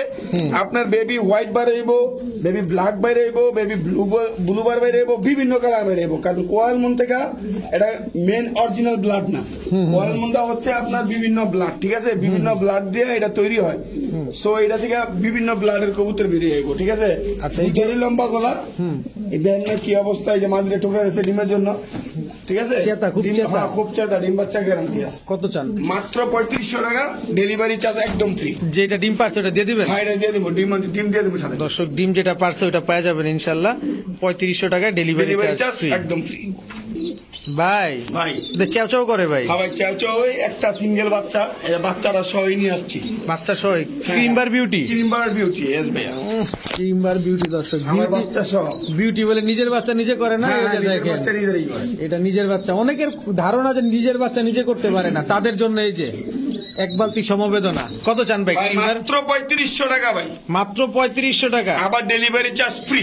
আপনার বেবি হোয়াইট বার হইব, বেবি ব্ল্যাক বার হইব, বেবি ব্লুবার বাইরে হইব, বিভিন্ন কালার বাইরে হইব। কারণ কোয়ালমন থেকে এটা মেন অরিজিনাল ব্লাড না, কোয়ালমনটা হচ্ছে আপনার বিভিন্ন ব্লাড, ঠিক আছে, বিভিন্ন ব্লাড দিয়ে এটা তৈরি হয়। সো এটা থেকে বিভিন্ন ব্লাডের কবুতর বেরিয়ে আইব, ঠিক আছে। আচ্ছা, এই জরি লম্বা গলা, এই দেখেন কি অবস্থা, এই যে মাঝে ঠোকা গেছে ডিমের জন্য, ঠিক আছে। চেতা, খুব ডিম- চেতা। হ্যাঁ, খুব চেতা, ডিম বাচ্চা গ্যারান্টি আছে। কত চান? মাত্র 3500 টাকা, ডেলিভারি চার্জ একদম ফ্রি। যেটা ডিম পারছে ওটা দিয়ে দিবেন। হ্যাঁ, এটা দিয়ে দেবো, ডিম দিয়ে দেবো সাথে। দর্শক ডিম যেটা পারছে ওটা পাওয়া যাবেন ইনশাল্লাহ 3500 টাকায় delivery delivery charge charge free. একদম ফ্রি। ভাই ভাই চাও চাও করে ভাই, হ্যাঁ ভাই, চাও চাও, ওই একটা সিঙ্গেল বাচ্চা, এই বাচ্চাটা সবাই নিয়ে আসছি। বাচ্চা সহ ক্রিমবার বিউটি। ক্রিমবার বিউটি, এস ভাইয়া, ক্রিমবার বিউটি দর্শক, আমার বাচ্চা সহ। বিউটি বলে নিজের বাচ্চা নিজে করে না, হ্যাঁ, এই যে নিজের দেখেন বাচ্চা নিজেরাই করে। এটা নিজের বাচ্চা। অনেকের ধারণা যে নিজের বাচ্চা নিজে করতে পারে না, তাদের জন্য এই যে এক বালতি সমবেদনা। কত চান ভাই? ভাই ক্রিমবার মাত্র 3500 টাকা ভাই, মাত্র 3500 টাকা। আবার ডেলিভারি চার্জ ফ্রি।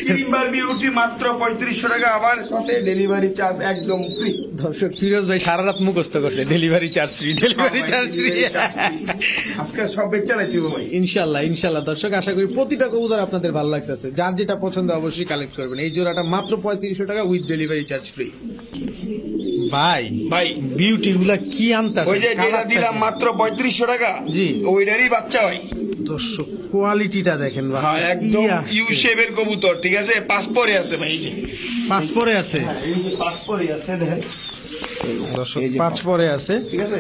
ক্রিমবার বিউটি মাত্র 3500 টাকা, আবার সাথে ডেলিভারি চার্জ একদম ফ্রি। দর্শক ফিরোজ ভাই সারা রাত মুখস্থ করছে delivery charge free, delivery charge free. আজকে সব বেচা লাইতে ভাই। ইনশাল্লাহ ইনশাল্লাহ দর্শক, আশা করি প্রতিটা কবুতর আপনাদের ভালো লাগতেছে। যার যেটা পছন্দ অবশ্যই কালেক্ট করবেন। এই জোড়াটা মাত্র 3500 টাকা উইথ ডেলিভারি চার্জ ফ্রি। ভাই ভাই বিউটি গুলা কি আনতাছে, ওই যে যেটা দিলাম মাত্র 3500 টাকা, জি। ওইটারই বাচ্চা হয়। দর্শক কোয়ালিটিটা দেখেন ভাই, হ্যাঁ, একদম কি ইউ শেপের কবুতর, ঠিক আছে। পাসপোরে আছে ভাই, এই যে পাঁচ পরে আছে হ্যাঁ, এই যে পাসপোরে আছে, দেখেন দর্শক, এই যে পাঁচ পরে আছে। ঠিক আছে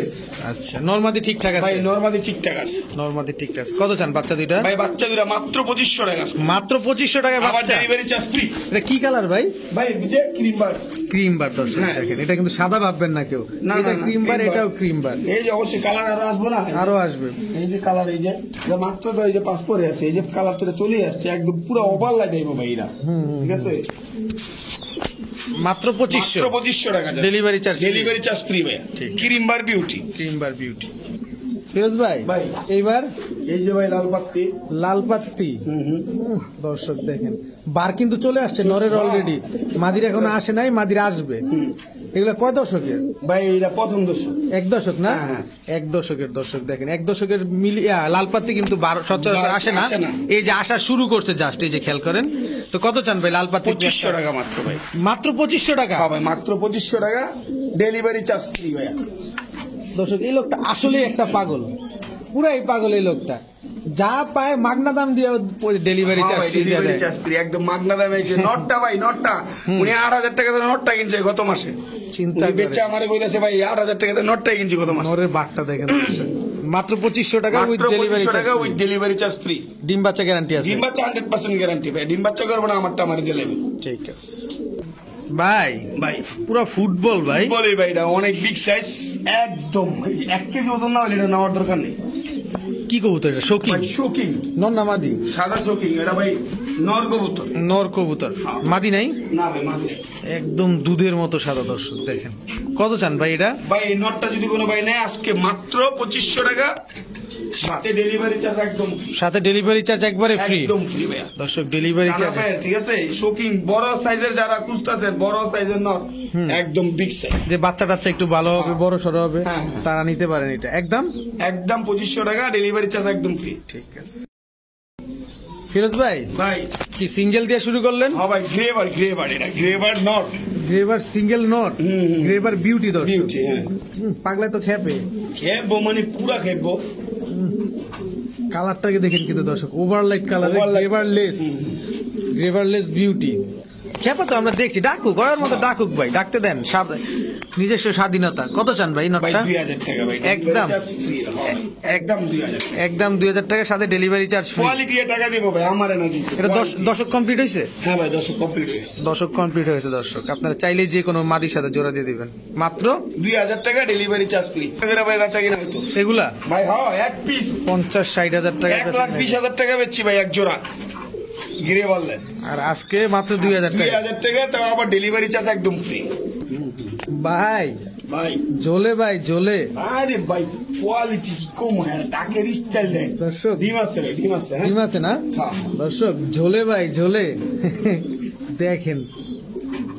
আচ্ছা নরমাদি ঠিকঠাক আছে, ভাই, নরমালি ঠিকঠাক আছে নরমাদি ঠিকঠাক আছে। কত চান বাচ্চা দুইটা? ভাই, বাচ্চা দুটা মাত্র 2500 টাকা আছে, মাত্র 2500 টাকায় আবার বাচ্চা। Delivery charge free. এটা কি কালার ভাই? ভাই বুঝে ক্রিমবার, ক্রিম বার দর্শক হ্যাঁ। দেখেন, এটা কিন্তু সাদা ভাববেন না কেউ, না, এটা না, না, ক্রিম বার, cream bar। এটাও ক্রিম বার। এই যে অবশ্যই কালার আরো আসবো না, আরো আসবে। এই যে কালার, এই যে এটা মাত্র তো এই যে পাসপোরে আছে, এই যে কালার তো চলে আসছে, একদম পুরো ওভার লাইট আইবো ভাই এরা, ঠিক আছে। মাত্র 2500 মাত্র 2500 টাকা delivery charge, delivery charge free ভাই। ঠিক। Cream bar beauty cream bar beauty. Firoz ভাই ভাই। এইবার এই যে ভাই লাল পাত্তি, লাল পাত্তি। দর্শক দেখেন বার কিন্তু চলে আসছে নরের অলরেডি, মাদির এখনো আসে নাই, মাদির আসবে। এগুলা কয় দশকের? ভাই এটা প্রথম দর্শক, এক দশক না? হ্যাঁ, হ্যাঁ। এক দশকের দর্শক দেখেন, এক দশকের মিলিয়া লাল পাত্তি কিন্তু সচরাচর আসে না, আসে না। এই যে আসা শুরু করছে জাস্ট, এই যে খেয়াল করেন। তো কত চান ভাই লাল পাত্তি? 2500 টাকা মাত্র ভাই। মাত্র 2500 টাকা। হ্যাঁ ভাই, মাত্র 2500 টাকা, ডেলিভারি চার্জ ফ্রি ভাইয়া। দর্শক এই লোকটা আসলে একটা পাগল, পুরাই পাগল এই লোকটা, যা পায় মাগনা দাম দিয়ে ডেলিভারি চার্জ ফ্রি দিয়ে ডেলিভারি দেয়। চার্জ ফ্রি, একদম মাগনা দামে। এই যে নটটা ভাই, নটটা উনি 8000 টাকা দিয়ে নটটা কিনছে গত মাসে। চিন্তা উনি করে। বেচা আমারে কইতাছে ভাই 8000 টাকা দিয়ে নটটাই কিনছি গত মাসে। নরের বাটটা দেখেন মাত্র 2500 টাকা উইথ মাত্র ডেলিভারি 2500 টাকা charge, with delivery charge free. ডিম বাচ্চা গ্যারান্টি আছে। ডিম বাচ্চা 100% গ্যারান্টি ভাই, ডিম বাচ্চা করবো না, আমারটা আমারে দিয়ে দেবে ঠিক আছে ভাই, ভাই। পুরো ফুটবল ভাই। বলি ভাই, এটা অনেক বিগ সাইজ, একদম 1 কেজি ওজন না হলে এটা নেওয়ার দরকার নেই কি কবুতর এটা? শৌকিং ভাই। শোকিং, নর না মাদি? সাদা শোকিং, এটা ভাই নর কবুতর। নর কবুতর, মাদি নাই? না ভাই, মাঝে একদম দুধের মতো সাদা। দর্শক দেখেন, কত চান ভাই এটা? ভাই এই নটটা যদি কোনো ভাই নেয় আজকে মাত্র 2500 টাকা, সাথে ডেলিভারি চার্জ একদম free। সাথে ডেলিভারি চার্জ একবারে ফ্রি। একদম ফ্রি ভাইয়া। দর্শক ডেলিভারি কানা চার্জ পায়ের, ঠিক আছে। শোকিং বড় সাইজের যারা খুঁজতেছেন, বড় সাইজের নট, একদম বিগ সাইজ, যে বাচ্চা টাচ্চা একটু ভালো হবে, বড় সড়ো হবে, হ্যাঁ। তারা নিতে পারেন এটা একদম। একদম 2500 টাকা, ডেলিভারি চার্জ একদম ফ্রি। ঠিক আছে ফিরোজ ভাই, ভাই কি সিঙ্গেল দিয়ে শুরু করলেন? হ্যাঁ ভাই, গ্রেভার, এটা গ্রেভার নট, গ্রেভার সিঙ্গেল নট, গ্রেভার বিউটি দর্শক। বিউটি। হ্যাঁ, পাগলা তো খেপে, খেপবো মানে পুরা খেপবো। কালারটাকে দেখেন কিন্তু দর্শক, ওভারলাইট কালার, Overlight। গ্রেভারলেস বিউটি। খেপা তো আমরা দেখছি, ডাকুক গয়ের মতো ডাকুক ভাই, ডাকতে দেন, নিজস্ব স্বাধীনতা। কত চান ভাই ভাই নটটা? 2000 টাকা ভাই, একদম। ফ্রি। একদম 2000 টাকা, একদম 2000 টাকার সাথে ডেলিভারি চার্জ ফ্রি। কোয়ালিটি টাকা দিব ভাই, আমারে না দিতে। এটা দশক কমপ্লিট হয়েছে? হ্যাঁ ভাই, 10 কমপ্লিট হয়ে গেছে। দশক কমপ্লিট হয়েছে দর্শক, আপনারা চাইলে যে কোনো মাদির সাথে জোড়া দিয়ে দিবেন মাত্র 2000 টাকা, ডেলিভারি চার্জ ফ্রি। এগুলা ভাই বেচা কিনা হয়তো এগুলা ভাই, হ্যাঁ এক পিস 50-60 হাজার টাকা 1,20,000 টাকা বেচছি ভাই, এক জোড়া গ্রেভারলেস। আর আজকে মাত্র 2000 টাকা। 2000 টাকা, তাও আবার ডেলিভারি চার্জ একদম ফ্রি। ভাই ভাই জ্বলে, ভাই জ্বলে আরে ভাই, কোয়ালিটি কি কম হয়, টাকের স্টাইল দেখ। দর্শক, ডিম আছে ভাই, ডিম আছে। হ্যাঁ ডিম আছে না? হ্যাঁ। দর্শক ঝোলে ভাই ঝোলে দেখেন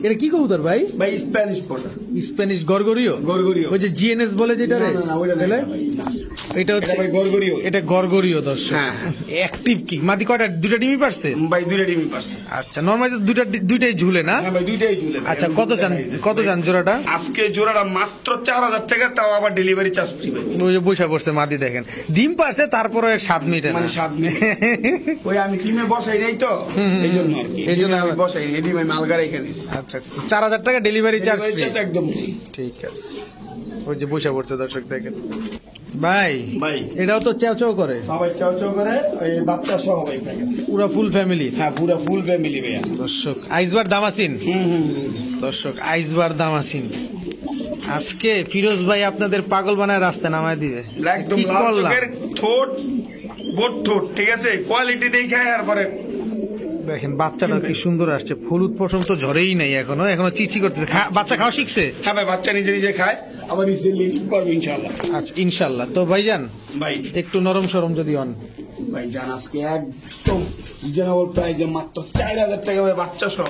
এটা কি কবুতর ভাই? ভাই স্প্যানিশ পটার, স্প্যানিশ গরগরিও, গরগরিও। ওই যে জিএনএস বলে যেটা রে, না, ওইটা না, তাহলে? ভাই, না। এটা হচ্ছে এটা ভাই গরগরিও। এটা গরগরিও দর্শক। হ্যাঁ। অ্যাক্টিভ কি মাদি কয়টা? দুটা ডিমই পারছে? ভাই দুইটা ডিমই পারছে। আচ্ছা, নরমালি তো দুইটাই ঝুলে না? হ্যাঁ ভাই দুইটাই ঝুলে। আচ্ছা, কত চান জোড়াটা? আজকে জোড়াটা মাত্র 4000 টাকা, তাও আবার ডেলিভারি চার্জ ফ্রি ভাই। ওই যে বৈশা পড়ছে মাদি, দেখেন ডিম পারছে, তারপরে 7 মিনিটে মানে 7 মিনিট। ওই আমি ডিমে বসাই নাই তো, এই জন্য আর কি। এই জন্য আমি বসাই নাই, ডিমে আমি আলগা রেখে দিছি। আচ্ছা, 4000 টাকা ডেলিভারি চার্জ ডেলিভারি চার্জ একদম ফ্রি। ঠিক আছে। ওই যে বৈশা পড়ছে দর্শক, দেখেন ভাই, ভাই এটাও তো চেও চেও করে, সবাই চাও চাও করে, এই বাচ্চা সহ ভাই প্যাকেজ। পুরো ফুল ফ্যামিলি। হ্যাঁ পুরো ফুল ফ্যামিলি ভাইয়া। দর্শক আইসবার দামাসিন, হুম। দর্শক আইসবার দামাসিন। আজকে ফিরোজ ভাই আপনাদের পাগল বানায় রাস্তায় নামায় দিবে। একদম কি লাল করলাম? চোখের ঠোঁট, গোট ঠোঁট, ঠিক আছে, কোয়ালিটি দেখে আর পরে দেখেন বাচ্চাটা কি সুন্দর আসছে, হলুদ পশম তো ঝরেই নাই এখনো চিচি করতেছে। বাচ্চা খাওয়া শিখছে? হ্যাঁ ভাই বাচ্চা নিজে নিজে খায়, আবার ইজিলি পারবে ইনশাআল্লাহ। আচ্ছা ইনশাল্লাহ। তো ভাইজান ভাই একটু নরম সরম যদি অন। ভাই জান আজকে একদম রিজনেবল প্রাইসে মাত্র 4000 টাকা ভাই বাচ্চা সহ।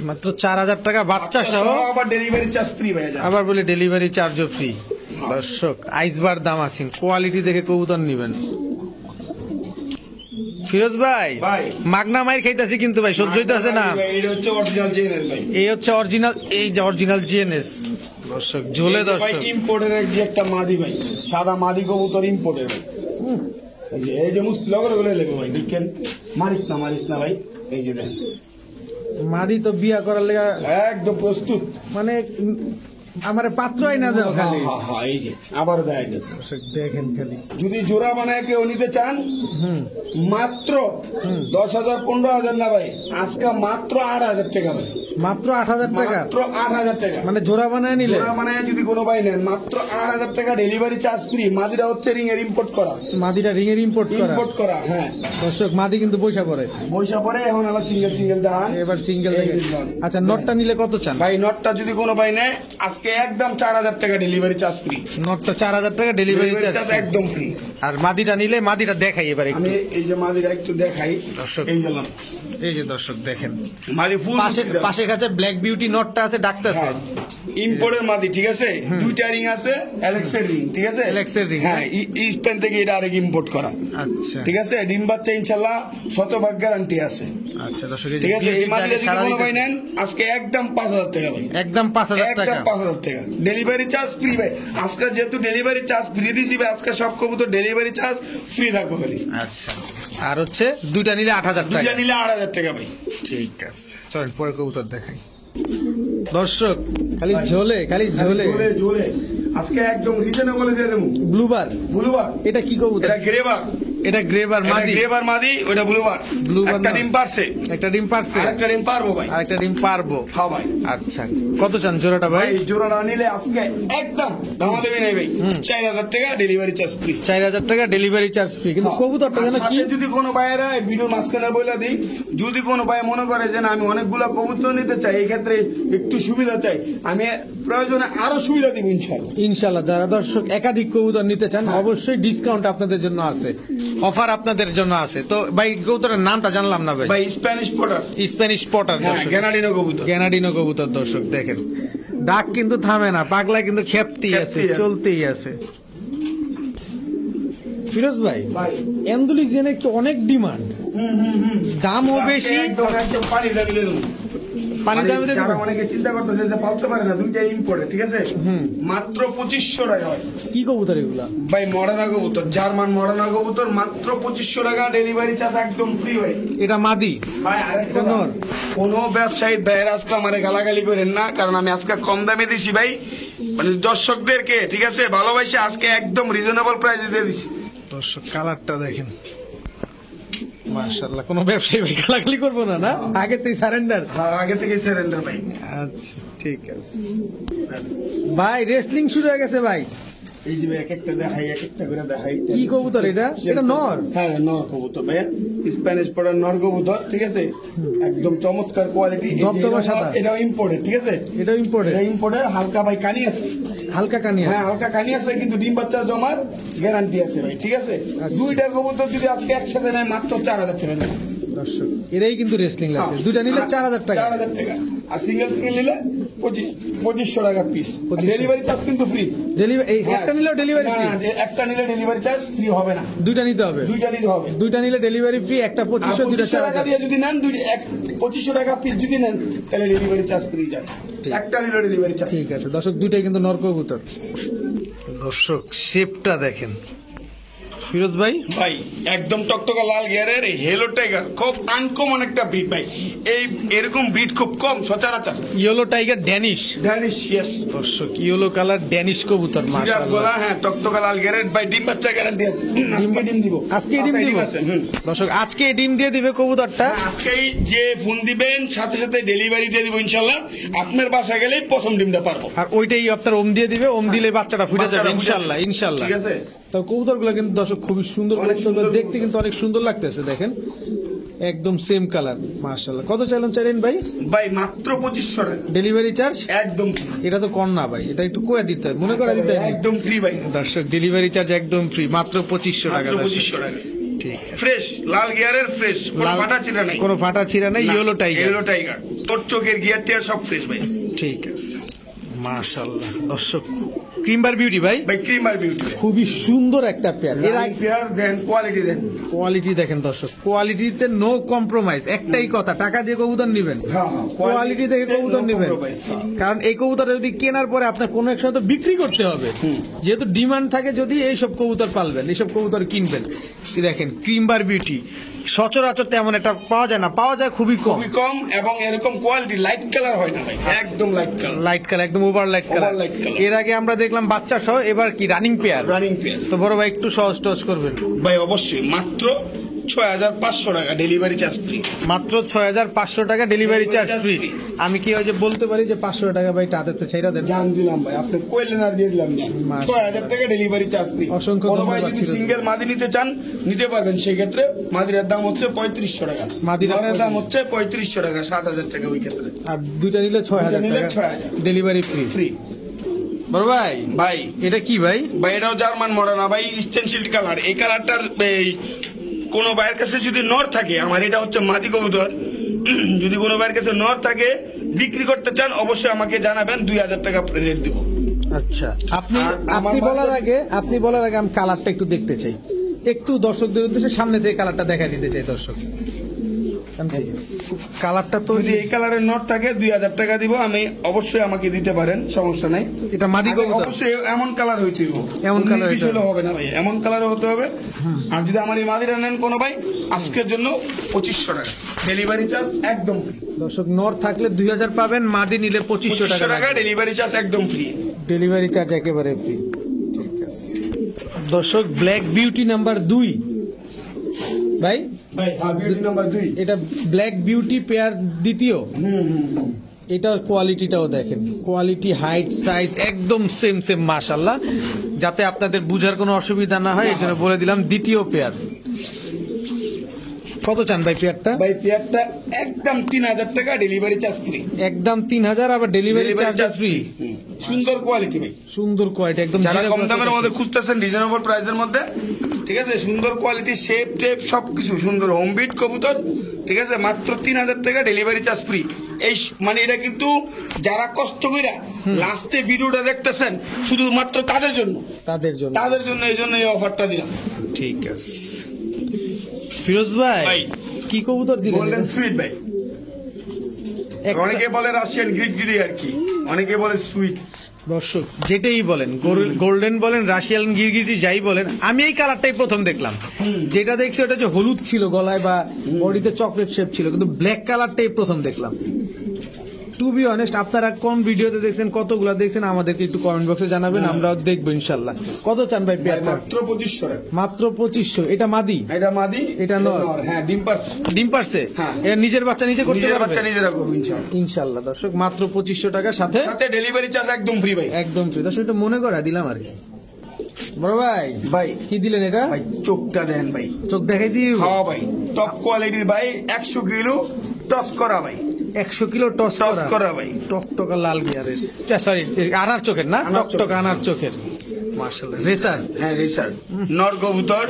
মাত্র 4000 টাকা বাচ্চা সহ, আবার ডেলিভারি চার্জ ফ্রি ভাই। আবার বলে ডেলিভারি চার্জও ফ্রি। দর্শক আইসবার দামাসিন, কোয়ালিটি দেখে কবুতর নিবেন। ফিরোজ ভাই, ভাই মাগনা মাইর খাইতাছি কিন্তু ভাই, সহ্য হইতাছে না। এটা হচ্ছে অরিজিনাল জেনেস ভাই। এই হচ্ছে অরিজিনাল, এই যে অরিজিনাল জিএনএস দর্শক, ঝোলে ভাই দর্শক। ইম্পোর্টের যে একটা মাদি ভাই, সাদা মাদি কবুতর ইম্পোর্টের ভাই। এই যে মুস লগরে গলে লেগে ভাই, দেখেন মারিস না ভাই। এই যে দেখেন মাদি তো বিয়া করার লেগা একদম প্রস্তুত। মানে আমার পাত্রই না দেও খালি। হ্যাঁ এই যে আবার দেখা গেছে। দর্শক দেখেন খালি। যদি জোড়া বানায় কেউ নিতে চান, মাত্র 10,000 15,000 না ভাই, আজকে মাত্র 8,000 টাকা ভাই। মাত্র 8,000 টাকা, মাত্র 8,000 টাকা। মানে জোড়া বানায় নিলে? জোড়া বানায় যদি কোনো ভাই নেন, মাত্র 8,000 টাকা ডেলিভারি চার্জ ফ্রি। মাদিরা হচ্ছে রিং এর ইম্পোর্ট করা, মাদিটা রিং এর ইম্পোর্ট করা। হ্যাঁ দর্শক মাদি কিন্তু পয়সা পড়ে, পয়সা পরে এখন হলো সিঙ্গেল দাম। এবার সিঙ্গেল এই দেখে। দাম। আচ্ছা, নটটা নিলে কত চান ভাই নটটা যদি কোনো ভাই নেয়, আজকে একদম 4,000 টাকা ডেলিভারি চার্জ ফ্রি। নটটা 4000 টাকা ডেলিভারি চার্জ একদম ফ্রি। আর মাদিটা নিলে, মাদিটা দেখাই এবার একটু আমি এই যে মাদিরা একটু দেখাই। দর্শক এই গেলাম এই যে দর্শক দেখেন, মাদি ফুল পাশে কাছে ব্ল্যাক বিউটি নটটা আছে, ডাকতেছে ইম্পোর্টের মাদি, ঠিক আছে, দুইটা রিং আছে, অ্যালেক্সের রিং, ঠিক আছে, অ্যালেক্সের ring, হ্যাঁ স্পেন থেকে এটা আরেক ইম্পোর্ট করা। আচ্ছা ঠিক আছে, ডিম বাচ্চা ইনশাল্লাহ 100% গ্যারান্টি আছে। আচ্ছা দর্শক, এই যে ঠিক আছে, এই beauty মাদিটা সারা যদি কোনো ভাই দিতেছে। নেন, আজকে একদম 5,000 টাকা ভাই। একদম 5000 টাকা, একদম 5,000 টাকা ডেলিভারি চার্জ ফ্রি ভাই। আজকে যেহেতু ডেলিভারি চার্জ ফ্রি দিছি ভাই, আজকে সব কবুতর ডেলিভারি চার্জ ফ্রি থাকবে খালি। আচ্ছা, আর হচ্ছে দুইটা নিলে 8,000 টাকা। দুইটা নিলে 8,000 টাকা ভাই। ঠিক আছে, চলেন পরে কবুতর দেখাই। দর্শক খালি ঝোলে ঝোলে আজকে একদম রিজনেবল দিয়ে দেবো। ব্লুবার, ব্লুবার এটা কি কবুতর? এটা গ্রেবার, এটা গ্রেবার মাদি, গ্রেবার মাদি, ওটা ব্লুবার। ব্লুবার একটা না। ডিম পারছে, একটা ডিম পারছে, আরেকটা ডিম পারবো ভাই। আরেকটা ডিম পারবো। হ্যাঁ ভাই। আচ্ছা, কত চান জোড়াটা ভাই? ভাই জোড়াটা নিলে আজকে একদম দামা দেবে নাই ভাই, 4,000 টাকা ডেলিভারি চার্জ ফ্রি। 4000 টাকা ডেলিভারি চার্জ ফ্রি। কিন্তু কবুতরটা যেন কি, যদি কোনো ভাইয়েরা ভিডিও মাঝখানে বলে দিই, যদি কোনো ভাই মনে করে যে না আমি অনেকগুলা কবুতর নিতে চাই, এই ক্ষেত্রে একটু সুবিধা চাই, আমি প্রয়োজনে আরো সুবিধা দিব ইনশাল্লাহ। ইনশাল্লাহ যারা দর্শক একাধিক কবুতর নিতে চান, অবশ্যই ডিসকাউন্ট আপনাদের জন্য আছে, অফার আপনাদের জন্য আছে। তো ভাই কবুতরের নামটা জানলাম না ভাই। ভাই স্প্যানিশ পটার, স্প্যানিশ পটার দর্শক, গ্যানাডিনো কবুতর। গ্যানাডিনো কবুতর দর্শক দেখেন, ডাক কিন্তু থামে না, পাগলা কিন্তু খেপতেই আছে, চলতেই আছে। ফিরোজ ভাই, ভাই অ্যান্ডালুসিয়ানের কি অনেক ডিমান্ড, দামও বেশি, একদম পানি দাবি দেবো। পানি দামে যারা অনেকে চিন্তা করতেছে যে পালতে পারে না, দুইটা ইম্পোর্টেড, ঠিক আছে, মাত্র 2500 টাকা ভাই। কি কবুতর এগুলা? ভাই মডার্না কবুতর, জার্মান মডার্না কবুতর, মাত্র 2500 টাকা ডেলিভারি চার্জ একদম ফ্রি ভাই। এটা মাদি ভাই আরেকটা নর, কোন ব্যবসায়ী ভাইয়ের আজকে আমারে গালাগালি করেন না, কারণ আমি আজকে কম দামে দিছি ভাই, মানে দর্শকদেরকে, ঠিক আছে, ভালোবাসে আজকে একদম রিজনেবল প্রাইসে দিয়ে দিছি। দর্শক কালারটা দেখেন, মাশাআল্লাহ। কোনো ব্যবসায়ী ভাই গালাগালি করবো না, না আগে তুই সারেন্ডার। হ্যাঁ আগে থেকে সারেন্ডার ভাই। আচ্ছা ঠিক আছে ভাই, রেসলিং শুরু হয়ে গেছে ভাই। এই যে এক একটা দেখাই, এক একটা করে দেখাই। কি কবুতর এটা? এটা নর? হ্যাঁ নর কবুতর ভাই, স্প্যানিশ পড়ার নর কবুতর, ঠিক আছে, একদম চমৎকার কোয়ালিটি। দবদবা সাদা। এটাও ইম্পোর্টেড, ঠিক আছে, এটাও ইম্পোর্টেড। এটা ইম্পোর্টেড, হালকা ভাই কানি আছে, হালকা কানি আছে। হ্যাঁ হালকা কানি আছে, কিন্তু ডিম বাচ্চা জমার গ্যারান্টি আছে ভাই, ঠিক আছে। দুইটা কবুতর যদি আজকে একসাথে নেয়, মাত্র 4,000 টাকা নেয়। দর্শক এরাই কিন্তু রেসলিং লাগছে, দুইটা নিলে 4000 টাকা। 4000 টাকা। আর সিঙ্গেল নিলে 2500 টাকা পিস। 2500 ডেলিভারি চার্জ কিন্তু ফ্রি। ডেলিভারি এই একটা নিলেও ডেলিভারি ফ্রি? একটা নিলে ডেলিভারি চার্জ ফ্রি হবে না, দুইটা নিতে হবে। দুইটা নিলে ডেলিভারি ফ্রি, একটা 2500, দুইটা টাকা 4000 দিয়ে যদি নেন 2500 টাকা পিস যদি নেন তাহলে ডেলিভারি চার্জ ফ্রি যাবে, একটা নিলে ডেলিভারি চার্জ। ঠিক আছে দর্শক, দুইটাই কিন্তু নর কবুতর। দর্শক শেপটা দেখেন ফিরোজ ভাই, ভাই একদম টকটকা লাল গিয়ারের হেলো টাইগার, খুব আনকমন একটা ব্রিড ভাই। এরকম ব্রিড খুব কম সচরাচর। Yellow tiger Danish, Danish, yes দর্শক ইয়েলো কালার ড্যানিশ কবুতর মাশাআল্লাহ। গলা, হ্যাঁ টকটকা লাল গিয়ারের ভাই, ডিম বাচ্চা গ্যারান্টি আছে। আজকে ডিম দিব, আজকে ডিম দিব আছে। দর্শক আজকে ডিম দিয়ে দিবে কবুতরটা। আজকেই যে ফোন দিবেন সাথে সাথে ডেলিভারি দিয়ে দিব ইনশাল্লাহ। আপনার বাসা গেলেই প্রথম ডিমটা পারবো। আর ওইটাই আপনার ওম দিয়ে দিবে, ওম দিলে বাচ্চাটা ফুটে যাবে ইনশাআল্লাহ। ঠিক আছে। তো কবুতরগুলো কিন্তু দর্শক খুবই সুন্দর, অনেক সুন্দর, দেখতে কিন্তু অনেক সুন্দর লাগতেছে দেখেন, একদম সেম কালার মাশাআল্লাহ। কত চাইলেন ভাই? ভাই মাত্র 2500 টাকা ডেলিভারি চার্জ একদম। এটা তো কম না ভাই, এটা একটু কয়ে দিতে হয়, মনে করে দিতে হয় একদম ফ্রি ভাই। দর্শক ডেলিভারি চার্জ একদম ফ্রি, মাত্র 2500 টাকা। 2500 টাকা ঠিক, ফ্রেশ লাল গিয়ারের, ফ্রেশ, কোনো ফাটা ছিল নাই, কোনো ফাটা ছিঁড়া নাই। ইয়েলো টাইগার, ইয়েলো টাইগার, তোর চোখের গিয়ার টিয়ার সব ফ্রেশ ভাই। ঠিক আছে মাশাআল্লাহ। দর্শক ক্রিমবার বিউটি ভাই, ভাই ক্রিমার বিউটি, খুবই সুন্দর একটা পেয়ার। এর আগে পেয়ার দেন, কোয়ালিটি দেন, কোয়ালিটি দেখেন দর্শক, কোয়ালিটিতে নো কম্প্রোমাইজ। একটাই কথা, টাকা দিয়ে কবুতর নিবেন, হ্যাঁ, কোয়ালিটি দেখে কবুতর no নিবেন। compromise, হ্যাঁ। কারণ এই কবুতর যদি কেনার পরে আপনার কোনো এক সময় তো বিক্রি করতে হবে, যেহেতু ডিমান্ড থাকে, যদি এইসব কবুতর পালবেন, এইসব কবুতর কিনবেন। এই দেখেন ক্রিমবার বিউটি, সচরাচর তেমন একটা পাওয়া যায় না, পাওয়া যায় খুবই কম, খুবই কম, এবং এরকম কোয়ালিটি লাইট কালার হয় না ভাই, একদম লাইট কালার, লাইট কালার, একদম over light colour. Over light color। এর আগে আমরা দেখলাম বাচ্চা সহ, এবার কি রানিং পেয়ার। Running pair. তো বড় ভাই একটু সহজ টহজ করবেন ভাই অবশ্যই মাত্র 6500 টাকা ডেলিভারি চার্জ ফ্রি। মাত্র 6500 টাকা ডেলিভারি চার্জ ফ্রি। free। আমি কি ওই যে বলতে পারি যে 500 টাকা ভাই টাতে ছেড়ে দেন? জান দিলাম ভাই, আপনি কইলেন আর দিয়ে দিলাম না। মাশাআল্লাহ। 6000 টাকা ডেলিভারি চার্জ ফ্রি। অসংখ্য কোনো ভাই ধন্যবাদ যদি ফিরোজ। সিঙ্গেল মাদি নিতে চান নিতে পারবেন, সেই ক্ষেত্রে মাদির দাম হচ্ছে 3500 টাকা, মাদির নরের দাম হচ্ছে 3500 টাকা, 7000 টাকা ওই ক্ষেত্রে। আর দুইটা নিলে 6000 নিলে টাকা 6000 ডেলিভারি ফ্রি। ফ্রি। বড় ভাই, ভাই এটা কি ভাই? ভাই এটাও জার্মান মডার্ন ভাই, স্টেনসিল কালার। এই কালারটার এই কোনো ভাইয়ের কাছে যদি নর থাকে, আমার এটা হচ্ছে মাদি কবুতর, যদি কোনো ভাইয়ের কাছে নর থাকে বিক্রি করতে চান অবশ্যই আমাকে জানাবেন, 2000 টাকা রেট দিব। আচ্ছা, আপনি আর আমার আপনি বলার মাত্র- আগে আমি কালারটা একটু দেখতে চাই, একটু দর্শকদের উদ্দেশ্যে সামনে থেকে কালারটা দেখা দিতে চাই দর্শক। কালারটা তো যদি এই কালারের নট থাকে 2000 টাকা দিব আমি, অবশ্যই আমাকে দিতে পারেন, সমস্যা নাই। এটা মাদি আগে কবুতর, অবশ্যই এমন কালার হইতে হবে, এমন colour বিষয় হইতে হবে। হবে না ভাই, এমন কালার হতে হবে। আর যদি আমার এই মাদিরা নেন কোনো ভাই, আজকের জন্য 2500 টাকা ডেলিভারি চার্জ একদম ফ্রি। দর্শক নর থাকলে 2000 পাবেন, মাদি নিলে 2500 2500 টাকা টাকা ডেলিভারি চার্জ একদম ফ্রি। ডেলিভারি চার্জ একেবারে ফ্রি। ঠিক আছে দর্শক, ব্ল্যাক বিউটি নাম্বার 2 ভাই, ভাই বিউটি নাম্বার 2, এটা ব্ল্যাক বিউটি পেয়ার দ্বিতীয়। এটার কোয়ালিটিটাও দেখেন, কোয়ালিটি, হাইট, সাইজ একদম সেম মাশাআল্লাহ। যাতে আপনাদের বুঝার কোনো অসুবিধা না হয়, এর জন্য বলে দিলাম দ্বিতীয় পেয়ার। কত চান ভাই পেয়ারটা? ভাই পেয়ারটা একদম 3000 টাকা ডেলিভারি চার্জ ফ্রি। একদম 3000, আবার ডেলিভারি চার্জ ফ্রি। সুন্দর কোয়ালিটি ভাই, সুন্দর কোয়ালিটি, একদম যারা জিরো কম দামের প্রসেস। মধ্যে খুঁজতেছেন রিজনেবল প্রাইসের মধ্যে, ঠিক আছে, সুন্দর কোয়ালিটি, শেপ টেপ সবকিছু সুন্দর, হোম বিট কবুতর, ঠিক আছে, মাত্র 3000 টাকা ডেলিভারি চার্জ ফ্রি। এই মানে এটা কিন্তু যারা কষ্ট করে লাস্টে ভিডিওটা দেখতেছেন শুধুমাত্র তাদের জন্য এই জন্য এই অফারটা দিলাম। ঠিক আছে ফিরোজ ভাই, ভাই, কি কবুতর দিলেন? গোল্ডেন সুইট ভাই, একটা- অনেকে বলে রাশিয়ান গ্রিড আর কি, অনেকে বলে সুইট। দর্শক যেটাই বলেন, গোল্ডেন বলেন, রাশিয়ান গিরগিটি যাই বলেন, আমি এই কালারটাই প্রথম দেখলাম। যেটা দেখছি ওটা যে হলুদ ছিল গলায় বা বডিতে চকলেট শেপ ছিল, কিন্তু ব্ল্যাক কালারটাই প্রথম দেখলাম। টু বি অনেস্ট, আপনারা কোন ভিডিওতে দেখছেন, কতগুলো দেখছেন, আমাদেরকে একটু কমেন্ট বক্সে জানাবেন, আমরাও দেখবো ইনশাল্লাহ। কত চান ভাই পেয়ারটা? মাত্র 2500 টাকা। মাত্র 2500। এটা মাদি, এটা মাদি, এটা নর। হ্যাঁ ডিম পারছে, ডিম পারছে, হ্যাঁ। এর নিজের বাচ্চা নিজে করতে নিজের পারবে বাচ্চা নিজেরা করবো ইনশাআল্লাহ। ইনশাল্লাহ। দর্শক মাত্র 2500 টাকার সাথে সাথে ডেলিভারি চার্জ একদম ফ্রি ভাই, একদম ফ্রি। দর্শক এটা মনে করা দিলাম আর কি। বড় ভাই, ভাই কি দিলেন এটা? ভাই চোখটা দেন ভাই, চোখ দেখাই দিই। হ্যাঁ ভাই, টপ কোয়ালিটির ভাই, 100 কিলো টস করা ভাই, 100 কিলো টস টস করা ভাই, টকটকা লাল গিয়ারের, সরি আনার চোখের না, আনার টকটকা চোখের। আনার চোখের মাশাআল্লাহ। রেসার, হ্যাঁ রেসার নর কবুতর।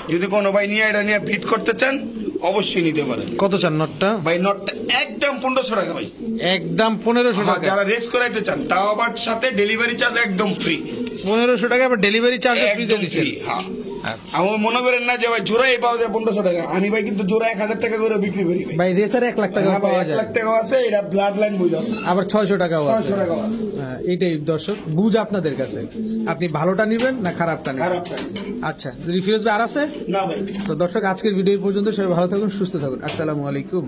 যদি কোনো ভাই নিয়ে এটা নিয়ে ব্রিড করতে চান অবশ্যই নিতে পারেন। কত চান নটটা? ভাই নটটা একদম 1500 টাকা ভাই। একদম 1500 হ্যাঁ, টাকা। যারা রেস করাইতে চান তাও আবার সাথে ডেলিভারি চার্জ একদম ফ্রি। 1500 টাকা আবার ডেলিভারি চার্জ ফ্রি দিয়ে একদম দিচ্ছেন। ফ্রি। হ্যাঁ, আচ্ছা। আমি মনে করেন না যে ভাই জোড়াই পাওয়া যায় 1500 টাকা, আমি ভাই কিন্তু জোড়া 1000 টাকা করে বিক্রি করি ভাই। ভাই রেসার 1 লাখ টাকা হ্যাঁ ভাই, পাওয়া 1 যায়, লাখ টাকা আছে, এটা ব্লাড লাইন বই দাও, আবার 600 টাকাও আছে। 600 টাকা আছে। হ্যাঁ, এইটাই দর্শক বুঝ আপনাদের কাছে, আপনি ভালোটা নেবেন না খারাপটা নেবেন। খারাপ টাকা আচ্ছা, রিফিউজ আর আছে? না ভাই। তো দর্শক আজকের ভিডিও এই পর্যন্ত, সবাই ভালো থাকুন, সুস্থ থাকুন, আসসালামু আলাইকুম।